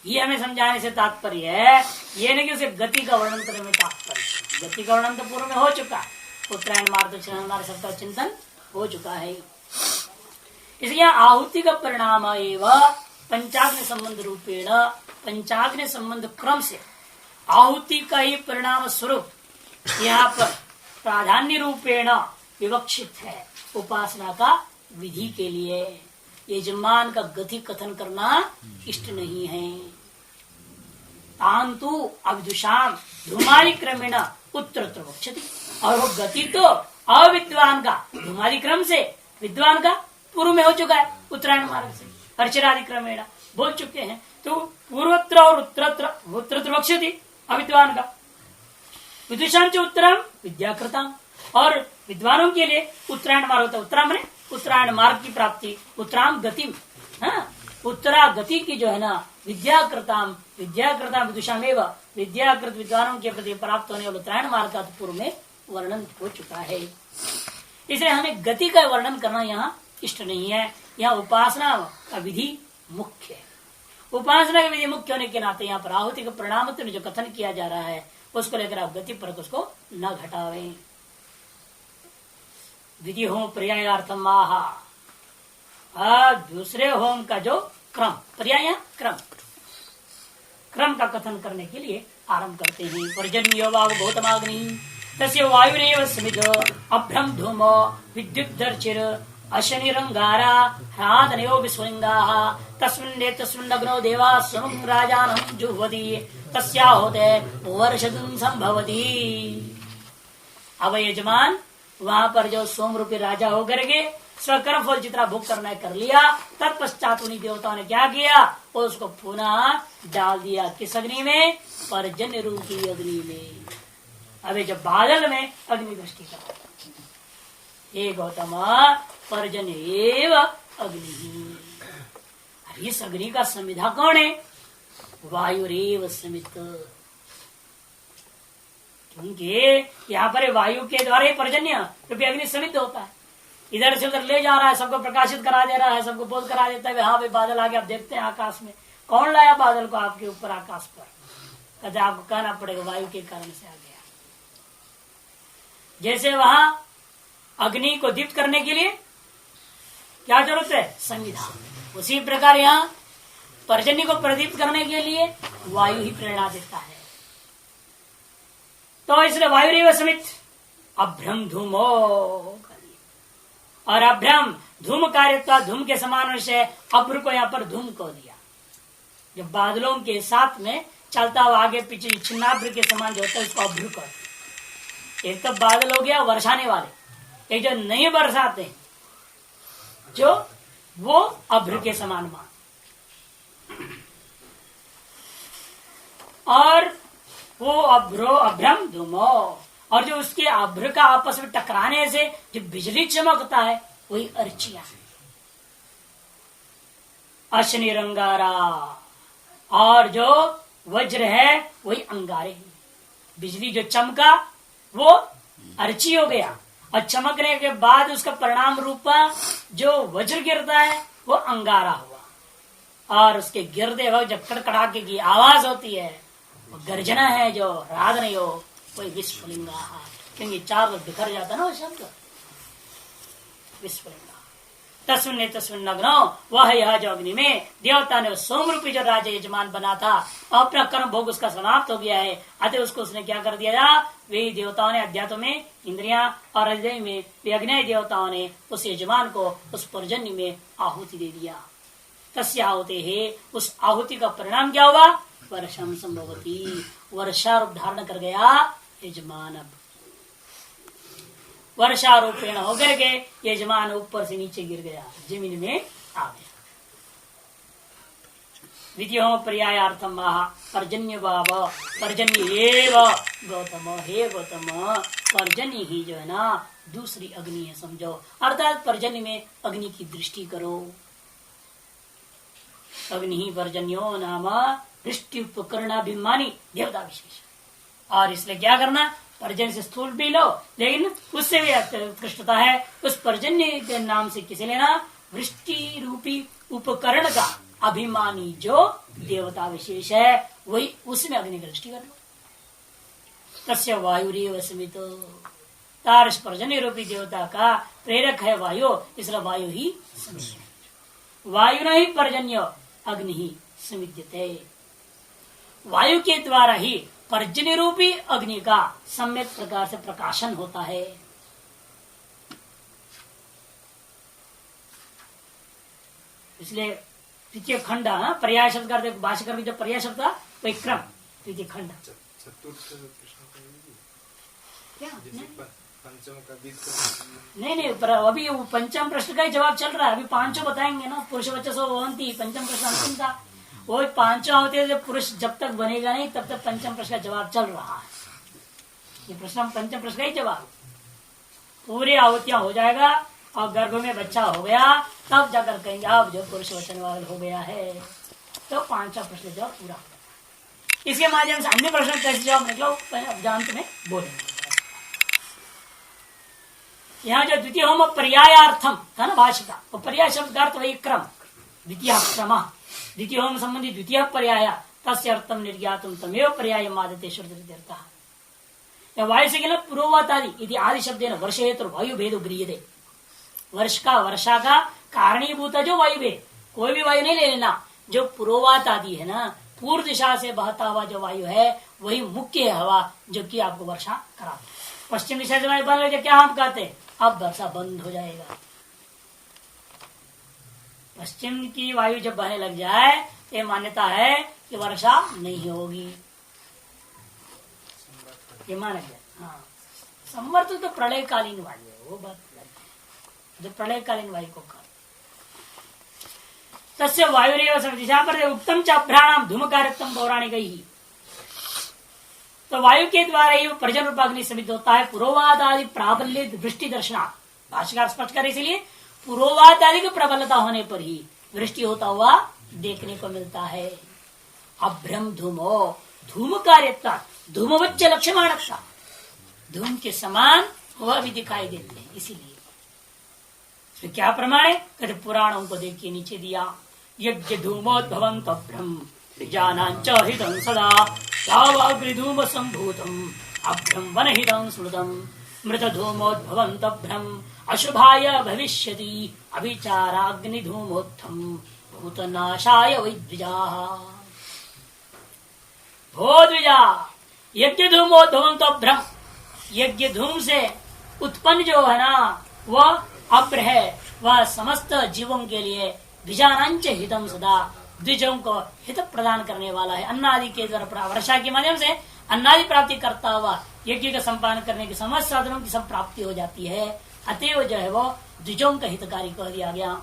ये हमें समझाने से तात्पर्य है। ये नहीं कि उसे गति का वर्णन करने में तात्पर्य, गति का वर्णन तो पूर्व में हो चुका है, उत्तरायण मार्ग सबका चिंतन हो चुका है। इसलिए आहुति का परिणाम एवं पंचाग्नि संबंध रूपेण पंचाग्नि संबंध क्रम से आहुति का ही परिणाम स्वरूप यहाँ पर प्राधान्य रूपेण विवक्षित है उपासना का विधि के लिए। यजमान का गति कथन करना इष्ट नहीं है। तांतु अविदुषाम धूमादि क्रमेण उत्तरोत्तर वक्षति, और वो गति तो अविद्वान का धूमादि क्रम से विद्वान का पूर्व में हो चुका है, उत्तरायण मार्ग से अर्चनादि क्रमेण बोल चुके हैं। तो पूर्वत्र और उत्तरत्र वक्षति अविद्वान का, विदुषाम च उत्तरम विद्याकृताम, और विद्वानों के लिए उत्तरायण मार्ग होता है। उत्तरायण माने उत्तरायण मार्ग की प्राप्ति, उत्तराम गति, हाँ उत्तरा गति की जो है ना विद्याकृताम विदुषाम एवं विद्याकृत विद्वानों के प्रति प्राप्त होने वाले उत्तरायण मार्ग का पूर्व में वर्णन हो चुका है। इसलिए हमें गति का वर्णन करना यहाँ इष्ट नहीं है। यहाँ उपासना का विधि मुख्य है। उपासना का विधि मुख्य होने के नाते यहाँ पर आहुति का परिणाम जो कथन किया जा रहा है उसको लेकर आप गति पर उसको न घटावे। विधि होम पर्यायार्थम आहा, दूसरे होम का जो क्रम, पर्याय क्रम का कथन करने के लिए आरंभ करते हैं। पर्जन्यो वाव गौतमाग्नि तस्य वायुरेव समित अभ्रम धूम विद्युद्धर्चिर अशनिरंगारा ह्रादनयो विस्फुलिंगाः तस्मिन्नग्नो देवा स्वं राजानं जुह्वति तस्याहुते वर्षदं संभवति। अब यजमान वहां पर जो सोम रूपी राजा होकर के स्वकर्म फल जितना भोग करना है कर लिया। तत्पश्चात उन्हीं देवताओं ने क्या किया, उसको पुनः डाल दिया किस अग्नि में, पर्जन्य रूपी अग्नि में। अबे जब बादल में अग्नि दृष्टि कर, हे गौतम पर्जन्य एव अग्नि, इस अग्नि का संविधा कौन है, वायुरेव समित, क्योंकि यहाँ पर वायु के द्वारा ही पर्जन्य रूपी अग्नि समित होता है। इधर से उधर ले जा रहा है, सबको प्रकाशित करा दे रहा है, सबको बोध करा देता है हाँ भाई बादल आ गया। आप देखते हैं आकाश में, कौन लाया बादल को आपके ऊपर आकाश पर, कहते आपको कहना पड़ेगा वायु के कारण से आ गया। जैसे वहां अग्नि को दीप्त करने के लिए क्या जरूरत है, संविधा, उसी प्रकार यहाँ पर्जन्य को प्रदीप्त करने के लिए वायु ही प्रेरणा देता है। तो इसलिए वायुरेव समित अभ्रम धूमो, और अभ्रम धूम कार्यता धूम के समान से अभ्र को यहाँ पर धूम को दिया। जब बादलों के साथ में चलता हुआ आगे पीछे छिन्नाभ्र के समान जो होता है उसको अभ्र कर। एक तो बादल हो गया वर्षाने वाले, एक जो नहीं बरसाते जो वो अभ्र के समान मान, और वो अभ्रम धूमो, और जो उसके अभ्र का आपस में टकराने से जो बिजली चमकता है वही अर्चिया है। अश्नि रंगारा, और जो वज्र है वही अंगारे है। बिजली जो चमका वो अर्ची हो गया, और चमकने के बाद उसका परिणाम रूपा जो वज्र गिरता है वो अंगारा हुआ। और उसके गिरते वक्त जब कड़कड़ाके की आवाज होती है, गर्जना है जो राग नहीं हो, कोई विस्फुलिंगा, क्योंकि चार लोग बिखर जाता ना वो शब्द विस्फुलिंगा। तस्मिन् नग्नो, वह यह जो अग्नि में देवता ने सोम रूपी जो राजा यजमान बना था, अपना कर्म भोग उसका समाप्त हो गया है। अतः उसको उसने क्या कर दिया, वे देवताओं ने अध्यात्म में इंद्रियां और हृदय में अग्नि देवताओं ने उस यजमान को उस पर्जन्य में आहुति दे दिया। तस्य आहुति है, उस आहुति का परिणाम क्या हुआ, वर्षम संभवती, वर्षा रूप धारण कर गया यजमान। अब वर्षारूपेण होकर के यजमान ऊपर से नीचे गिर गया, जमीन में आ गया। विधियो पर्यायार्थम पर्जन्य भाव, पर्जन्य एव गौतम, हे गौतम पर्जन्य ही जो है ना दूसरी अग्नि है समझो, अर्थात पर्जन्य में अग्नि की दृष्टि करो। अग्नि ही पर्जन्यो नाम दृष्टि उपकरणाभिमानी देवता विशेष। और इसलिए क्या करना, पर्जन्य से स्थूल भी लो, लेकिन उससे भी उत्कृष्टता है उस पर्जन्य के नाम से किसे लेना, वृष्टि रूपी उपकरण का अभिमानी जो देवता विशेष है वही, उसमें अग्नि की दृष्टि कर लो। तस्य वायुरेव समित, तार पर्जन्य रूपी देवता का प्रेरक है वायु, इसलिए वायु ही समित। वायु नहीं पर्जन्य अग्नि ही समिध्यते। वायु के द्वारा ही पर्जन्य रूपी अग्नि का सम्यक प्रकार से प्रकाशन होता है। इसलिए तृतीय खंड पर्याय शब्द करते भाष्यकर में जो पर्याय शब्द था वही क्रम तृतीय खंड। चतुर्थ प्रश्न क्या पंचम का नहीं पर अभी वो पंचम प्रश्न का ही जवाब चल रहा है। अभी पांचों बताएंगे ना, पुरुष बच्चा सो भवंती, पंचम प्रश्न अंतिम था। वो पांचों होते थे, पुरुष जब तक बनेगा नहीं तब तक पंचम प्रश्न का जवाब चल रहा है। ये प्रश्न पंचम प्रश्न का ही जवाब, पूरी आहुतियां हो जाएगा और गर्भ में बच्चा हो गया तब जाकर कहेंगे अब जो पुरुष वचन वाला हो गया है। तो पांचवा प्रश्न जवाब पूरा हो गया। इसके माध्यम से अन्य प्रश्न कैसे जवाब निकला अंत में बोलेंगे। यहाँ जो द्वितीय होम पर्यायार्थम था ना भाष्य का, वो पर्याय शब्द का अर्थ वही क्रम, द्वितीय क्रम, द्वितीय होम संबंधी द्वितीय पर्याय तस्य अर्थम निर्ज्ञातुम तमेव पर्याय आदते श्रुतिर्थ। वायु से कहना पुरोवात आदि आदि शब्द न वर्ष हेतु वायु भेद गृह्यते। वर्षा का कारणीभूत जो वायु भेद, कोई भी वायु नहीं ले लेना, जो पुरोवात आदि है ना, पूर्व दिशा से बहता हुआ जो वायु है वही मुख्य है हवा जो कि आपको वर्षा कराती है। पश्चिम दिशा से वायु बन रही, क्या हम कहते हैं अब वर्षा बंद हो जाएगा। पश्चिम की वायु जब बहने लग जाए तो ये मान्यता है कि वर्षा नहीं होगी, ये माना गया। हाँ, संवर्त तो प्रलयकालीन वायु है, वो बात अलग है, जो प्रलयकालीन वायु को कहा तस्य वायु दिशा पर उत्तम चाभ्राणाम धूम कार्यक्रम पौराणिक ही। तो वायु के द्वारा ही प्रजन रूप अग्नि सिद्ध होता है। पुरोवाद आदि प्राबल्य वृष्टि दर्शना, भाष्यकार स्पष्ट करे इसलिए पुरोवाद आदि की प्रबलता होने पर ही वृष्टि होता हुआ देखने को मिलता है। अभ्रम धूमो, धूम कार्यता धूमवच्च लक्ष्यमाण, धूम के समान वह भी दिखाई देते हैं। इसीलिए तो क्या प्रमाण है, कहते पुराणों को देखिए नीचे दिया, यज्ञ धूमोद्भवं तभ्रम जानांच हितं सदा यावाग्निधूम संभूतम अभ्रम वनहितं स्मृतम मृत धूमोद्भवं तभ्रम अशुभाय भविष्यति अभिचाराग्निधूमोत्थम भूतनाशाय वैद्विजा। भो द्विजा, यज्ञ धूमोद्भवं तभ्रम, यज्ञ धूम से उत्पन्न जो है ना वह अभ्र है, वह समस्त जीवों के लिए द्विजानांच हितम सदा, द्विजों को हित प्रदान करने वाला है। अन्नादि के द्वारा वर्षा के माध्यम से अन्नादि प्राप्ति करता हुआ यज्ञ का संपादन करने के समस्त साधनों की सब प्राप्ति हो जाती है। अतएव जो है वो द्विजों का हितकारी कह दिया गया।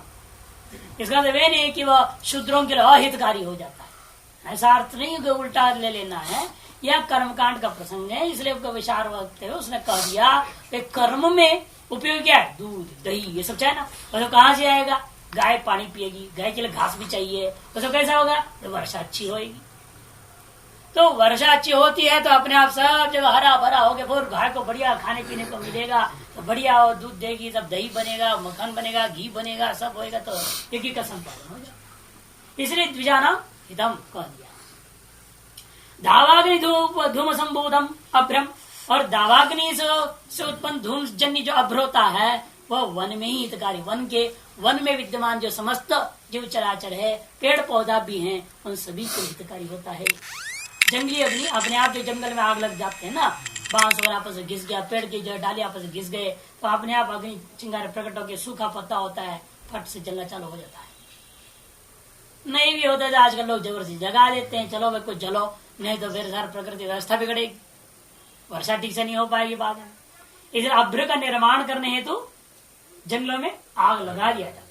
इसका मतलब नहीं कि वह शूद्रों के लिए अहितकारी हो जाता है, ऐसा अर्थ नहीं कि उल्टा ले लेना है। यह कर्मकांड का प्रसंग है, इसलिए उसका विचार वक्त है उसने कह दिया कि कर्म में उपयोग क्या है, दूध दही ये सब चाहिए ना, तो कहाँ से आएगा, गाय पानी पिएगी, गाय के लिए घास भी चाहिए, तो कैसा होगा, तो वर्षा अच्छी होगी। तो वर्षा अच्छी होती है तो अपने आप सब जगह हरा भरा हो गया, फिर गाय को बढ़िया खाने पीने को मिलेगा, तो बढ़िया दूध देगी, तब दही बनेगा, मक्खन बनेगा, घी बनेगा, सब होएगा, तो यज्ञ का संपादन होगा। इसलिए द्विजाना हितम कह दिया। दावाग्नि धूम संबोधम अभ्रम, और दावाग्नि से उत्पन्न धूम जन्य जो अभ्र होता है वह वन में ही हितकारी, वन में विद्यमान जो समस्त जीव चराचर है, पेड़ पौधा भी हैं, उन सभी को हितकारी होता है। जंगली अग्नि अपने आप जो जंगल में आग लग जाते हैं ना, बांस वगैरह आपस में घिस गया, पेड़ की जो डाली आपस में घिस गए, तो अपने आप अग्नि चिंगारे प्रकट होकर सूखा पत्ता होता है, फट से जलना चालू हो जाता है। नहीं भी होता है तो आजकल लोग जबरदस्ती जगा देते हैं, चलो भाई कुछ जलो, नहीं तो फिर सारी प्रकृति व्यवस्था बिगड़ेगी, वर्षा ठीक से नहीं हो पाएगी बाद में। इसलिए अभ्र का निर्माण करने हेतु जंगलों में आग लगा दिया जाता है।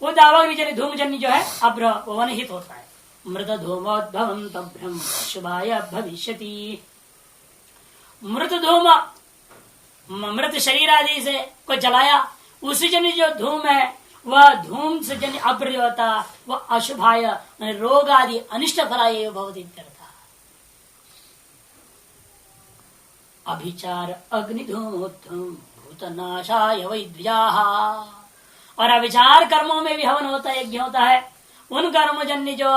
वो दावाग्नि धूमजन्य जो है अभ्र वो वनहित होता है। मृत धूमोद्भवं तभ्रम शुभाय भविष्यति। मृत धूम, मृत शरीर आदि से को जलाया, उसी जन्य जो धूम है वह धूम से जन्य अभ्र जो होता वह अशुभाय रोग आदि अनिष्ट फलाय भवति इत्यर्थः। अभिचार अग्निधूमोत्थम भूतनाशाय वै द्विजाः। और अभिचार कर्मों में भी हवन होता है, यज्ञ होता है। उन कर्मजन्य जो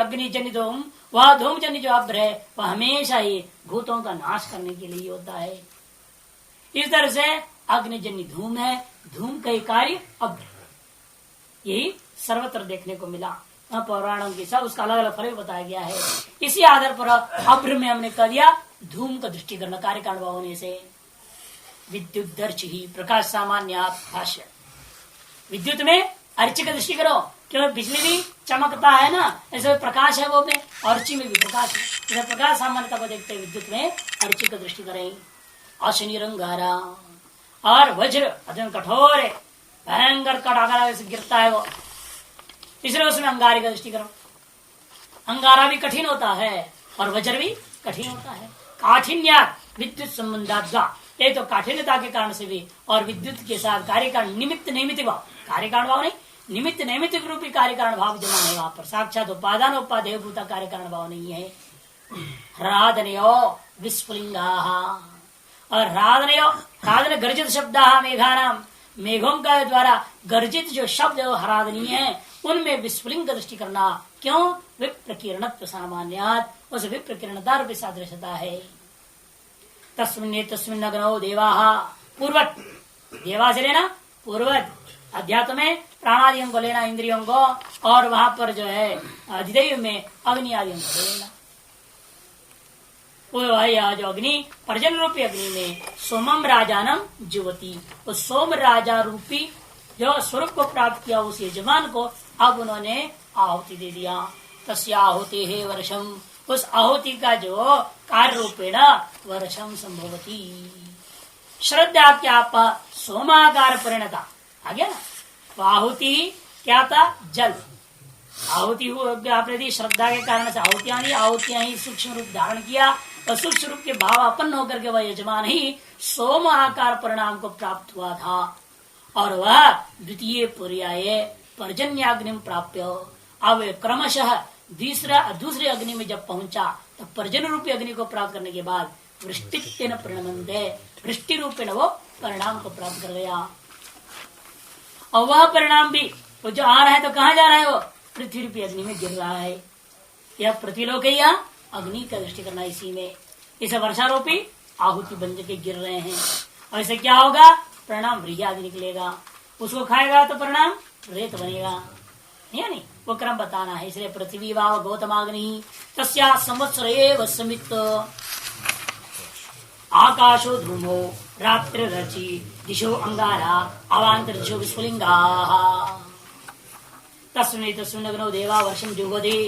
अग्निजन्य धूम, वह धूमजन्य जो अभ्र है वह हमेशा ही भूतों का नाश करने के लिए होता है। इस तरह से अग्निजन्य धूम है, धूम का कार्य अभ्र, यही सर्वत्र देखने को मिला। पौराणों की सब उसका अलग अलग फल बताया गया है। इसी आधार पर अभ्र में हमने कह दिया धूम का दृष्टि करना कार्य कारण भाव होने से। विद्युत दर्श ही प्रकाश सामान्य भाष्य। विद्युत में अर्ची का दृष्टि करो, क्योंकि बिजली भी चमकता है ना, ऐसे प्रकाश है वो में, अर्ची में भी प्रकाश है। प्रकाश सामान्यता को देखते विद्युत में अर्ची का दृष्टि करें। अशनि रंगारा और वज्र अत्यंत कठोर है, भयंकर कटाकारा से गिरता है वो, इसलिए उसमें अंगारे का दृष्टि करो। अंगारा भी कठिन होता है और वज्र भी कठिन होता है। काठिन्या विद्युत संबंधात्मा, ये तो काठिन्यता के कारण से भी और विद्युत के साथ कार्य कारण निमित्त नैमित्तिक भाव, कार्य कारण भाव नहीं निमित्त नैमित्तिक रूपी कार्य कारण भाव जमा है वहां पर। साक्षात उपादान उपादेय भूता कार्य कारण भाव नहीं है। राधनयो विस्फुलिंगा और राधन गर्जित शब्द मेघानाम, मेघों का द्वारा गर्जित जो शब्द है वो हराधनीय है, उनमें विस्फुलिंग दृष्टि करना। क्यों? विप्रकीर्णत्व सामान्यात, उस विप्रकीर्णता रूपी सादृश्यता है। तस्मिन् अग्नौ देवाः, पूर्वत देवा से लेना पूर्वत, अध्यात्म में प्राणादियों को लेना इंद्रियों को, और वहां पर जो है अधिदैव में अग्नि आदियों को लेना। जो अग्नि पर्जन रूपी अग्नि में सोमम राजानम जुवती, उस सोम राजा रूपी जो स्वरूप को प्राप्त किया उस यजमान को अब उन्होंने आहुति दे दिया। तस्या आहुति है वर्षम, उस आहुति का जो कार्य रूपेण वर्षम संभवती। श्रद्धा क्या सोमाकार परिणता आ गया ना। तो आहुति क्या था? जल। आहुति आपने दी श्रद्धा के कारण से आहुतियां ही सूक्ष्म रूप धारण किया और सूक्ष्म रूप के भाव अपन्न होकर के वह यजमान ही सोम आकार परिणाम को प्राप्त हुआ था, और वह द्वितीय पर्याय पर्जन्याग्नि प्राप्य। अब क्रमशः दूसरे अग्नि में जब पहुंचा तो पर्जन रूपी अग्नि को प्राप्त करने के बाद वृष्टित्वेन परिणमन्ते, वृष्टि रूपेण वो परिणाम को प्राप्त कर गया। और वह परिणाम भी वो जो आ रहा है तो कहाँ जा रहा है? वो पृथ्वी रूपी अग्नि में गिर रहा है। यह पृथ्वीलोक है या अग्नि का दृष्टि करना इसी में। इसे वर्षा रूपी आहुति बन के गिर रहे हैं, और इसे क्या होगा? परिणाम व्रीहि आदि निकलेगा, उसको खाएगा तो परिणाम रेत बनेगा, नहीं वो क्रम बताना है। इसलिए पृथ्वी वाव गौतमाग्नि तस्या संवत्सर एव समित आकाशो धूमो रात्रि रचि दिशो अंगारा अवांतर दिशो विस्फुलिंगा। तस्मिन् अग्नौ देवा वर्षं जुहोति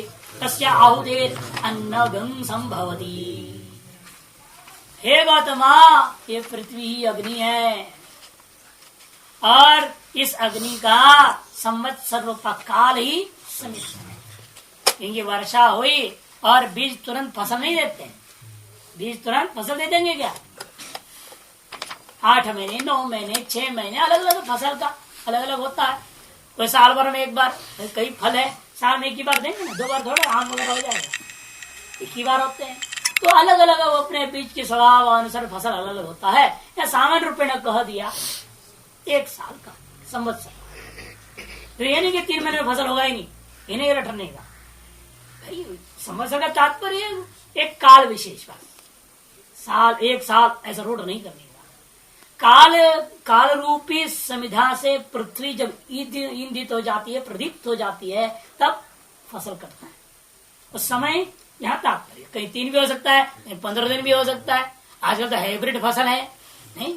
तस्या आहुतेर अन्नगं संभवति। हे गौतमा, ये पृथ्वी ही अग्नि है और इस अग्नि का संवत्सर रूपा काल ही समित है। क्योंकि वर्षा हुई और बीज तुरंत फसल नहीं देते। बीज तुरंत फसल दे देंगे क्या? 8 महीने 9 महीने 6 महीने अलग अलग फसल का अलग अलग होता है। कोई साल भर में एक बार, कई फल है साल में एक ही बार देंगे ना, 2 बार थोड़े आम वगैरह हो जाएगा, एक ही बार होते हैं। तो अलग अलग वो अपने बीज के स्वभाव अनुसार फसल अलग अलग होता है। या सामान्य रूप में कह दिया 1 साल का संवत्सर, तो ये नहीं कि 3 महीने में फसल होगा ही नहीं, ये नहीं रटने का भाई। संवत्सर का तात्पर्य एक काल विशेष का साल, 1 साल ऐसा रूढ़ नहीं करने का। काल रूपी समिधा से पृथ्वी जब ईंधित हो जाती है, प्रदीप्त हो जाती है, तब फसल कटता है। उस समय यहाँ तात्पर्य कहीं 3 भी हो सकता है, कहीं 15 दिन भी हो सकता है। आजकल तो हाइब्रिड फसल है, नहीं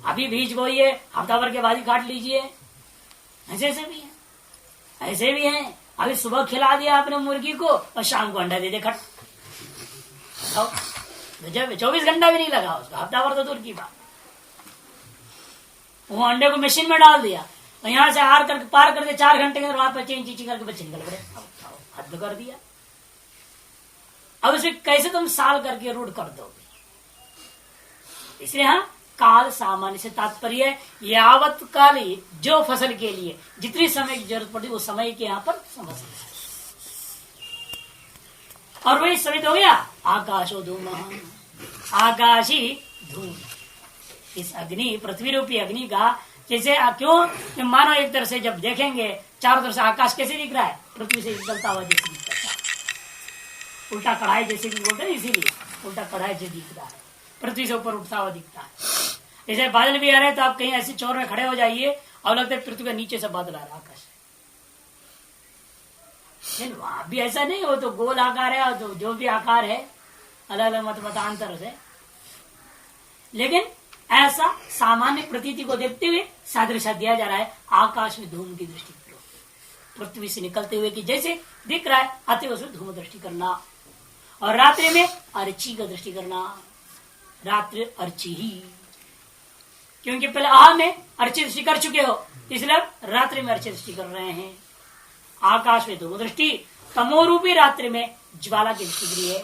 अभी बीज बोइए हफ्ता भर के बाद ही काट लीजिए, ऐसे भी है, ऐसे भी है। अभी सुबह खिला दिया आपने मुर्गी को और शाम को अंडा दे दे खट, 24 घंटा भी नहीं लगा उसको, हफ्ता भर तो दूर की बात। वो अंडे को मशीन में डाल दिया और यहाँ से पार करके 4 घंटे के अंदर वहां पर चींची करके बच्चे निकल पड़े, हद कर दिया। अब इसे कैसे तुम साल करके रूढ़ कर दोगे? इसलिए हाँ, काल सामान्य से तात्पर्य यावत काल जो फसल के लिए जितनी समय की जरूरत पड़ती वो समय के यहाँ पर समझ। और वही समित हो गया आकाशो धूम, आकाशी धूम। इस अग्नि पृथ्वी रूपी अग्नि का जैसे क्यों मानो एक तरह से जब देखेंगे चारों तरफ से आकाश कैसे दिख रहा है? पृथ्वी से जलता हुआ जैसे दिखता है, उल्टा कढ़ाई जैसे भी बोलते हैं, इसीलिए उल्टा कढ़ाई जैसे दिख रहा है, पृथ्वी से ऊपर उठता हुआ दिखता है। जैसे बादल भी आ रहे हैं तो आप कहीं ऐसे चौर में खड़े हो जाइए और लगता है पृथ्वी के नीचे से बादल आ रहा है आकाश। लेकिन वहां भी ऐसा नहीं, हो तो गोल आकार है, तो जो भी आकार है अलग अलग मतांतर से, लेकिन ऐसा सामान्य प्रतीति को देखते हुए सादृश्य दिया जा रहा है आकाश में धूम की दृष्टि करो, पृथ्वी से निकलते हुए कि जैसे दिख रहा है अतः उसमें धूम दृष्टि करना, और रात्रि में अर्ची का दृष्टि करना, रात्रि अर्ची ही, क्योंकि पहले आ में अर्ची दृष्टि कर चुके हो, इसलिए रात्रि में अर्ची दृष्टि कर रहे हैं। आकाश में धूम दृष्टि, तमोरूपी रात्रि में ज्वाला की दृष्टि करिए,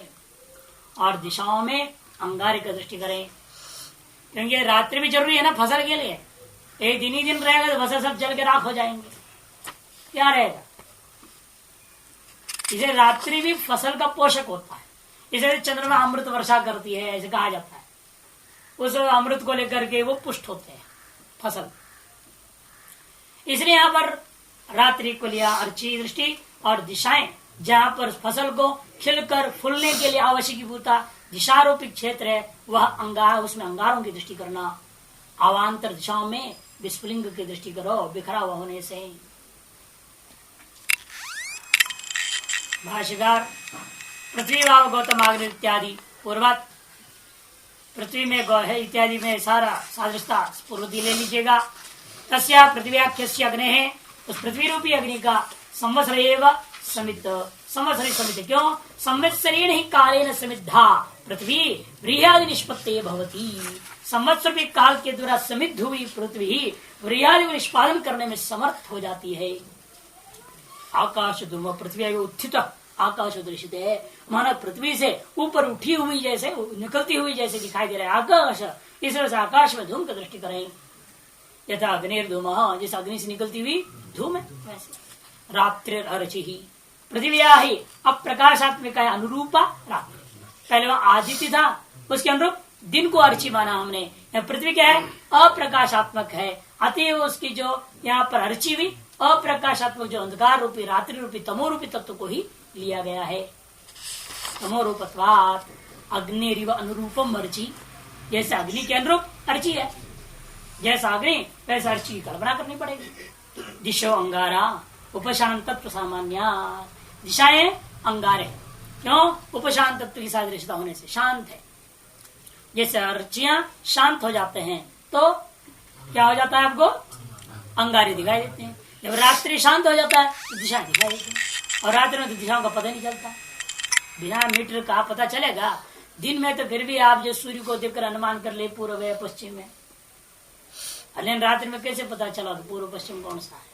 और दिशाओं में अंगारे का दृष्टि करें, क्योंकि रात्रि भी जरूरी है ना फसल के लिए। एक दिन ही दिन रहेगा तो फसल सब जल के राख हो जाएंगे, क्या रहेगा। इसे रात्रि भी फसल का पोषक होता है, इसे चंद्रमा अमृत वर्षा करती है ऐसे कहा जाता है, उस अमृत को लेकर के वो पुष्ट होते हैं फसल। इसलिए यहाँ पर रात्रि को लिया अर्ची दृष्टि, और दिशाएं जहां पर फसल को खिलकर फूलने के लिए आवश्यक दिशारोपित क्षेत्र है वह अंगार, उसमें अंगारों की दृष्टि करना। अवान्तर दिशाओं में विस्फुलिंग की दृष्टि करो, बिखरा हुआ होने से। भाष्यकार पृथ्वी भाव गौतम आग्नि इत्यादि पूर्वत, पृथ्वी में गौ है इत्यादि में सारा सादृशता पूर्वती ले लीजिएगा। तस्या पृथ्व्याख्यस्य अग्नि है, उस पृथ्वी रूपी अग्नि का संवत्सर एवं समित, संवत्सरी समित, क्यों संवत्सरेण ही कालेन समिद्धा पृथ्वी व्रीहादि निष्पत्ति भवती। संवत्सर के काल के द्वारा समिद्ध हुई पृथ्वी ही व्रीहादि को निष्पादन करने में समर्थ हो जाती है। आकाश धूम पृथ्वी उत्थित आकाश दृश्यत है, माना पृथ्वी से ऊपर उठी हुई जैसे, निकलती हुई जैसे दिखाई दे रहा है आकाश, इस वजह से आकाश में धूम की दृष्टि करें। यथा अग्निर्धूम, जैसे अग्नि से निकलती हुई धूम है वैसे। रात्रि अर्चि ही पृथ्व्या ही अप्रकाशात्मिका अनुरूपा रात्रि, पहले वहां आदित्य था उसके अनुरूप दिन को अर्ची माना हमने। पृथ्वी क्या है, अप्रकाशात्मक है, अतएव उसकी जो यहाँ पर अर्ची हुई अप्रकाशात्मक जो अंधकार रूपी रात्रि रूपी तमो रूपी तत्व को ही लिया गया है। तमो रूपत्वात् अग्निरिव अनुरूपम अर्ची, जैसे अग्नि के अनुरूप अर्ची है, जैसा अग्नि वैसा अर्ची की कल्पना करनी पड़ेगी। दिशो अंगारा उपशांत तत्व सामान्य, दिशाएं अंगारे, क्यों उपशांत तत्व की सादृश्यता होने से शांत है। जैसे अर्चियां शांत हो जाते हैं तो क्या हो जाता है, आपको अंगारे दिखाई देते हैं। जब रात्रि शांत हो जाता है तो दिशाएं दिखाई देती हैं, और रात्रि में तो दिशाओं का पता नहीं चलता। बिना मीटर का पता चलेगा, दिन में तो फिर भी आप जो सूर्य को देखकर अनुमान कर ले पूर्व है पश्चिम में, लेकिन रात्रि में कैसे पता चला तो पूर्व पश्चिम कौन सा है,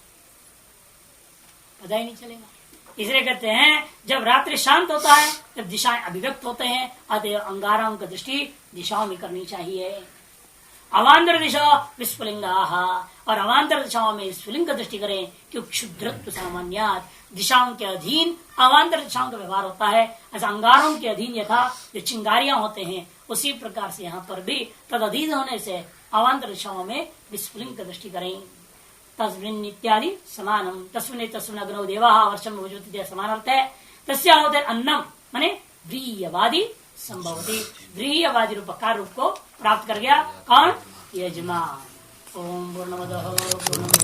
पता ही नहीं चलेगा। इसलिए कहते हैं जब रात्रि शांत होता है तब दिशाएं अभिव्यक्त होते हैं, अतः अंगारों की दृष्टि दिशाओं में करनी चाहिए। अवान्तर दिशा विस्फुलिंगा, और अवान्तर दिशाओं में स्फुलिंग का दृष्टि करें, क्योंकि क्षुद्रत्व सामान्य, दिशाओं के अधीन अवान्तर दिशाओं का व्यवहार होता है। ऐसा अंगारों के अधीन यथा जो चिंगारियां होते हैं उसी प्रकार से यहाँ पर भी तद अधीन होने से अवान्तर दिशाओं में विस्फुलिंग का दृष्टि करें। तस्मिन् इत्यादि समानम, तस्मिन् तस्मिन् अग्नौ देवाः वर्षम भुजति समान अर्थ है। तस्या होते अन्नम माने व्रीयवादी संभवती, व्रीयवादी रूप कार रूप को प्राप्त कर गया कौन, यजमान। ओम पूर्णमदः पूर्णमिदं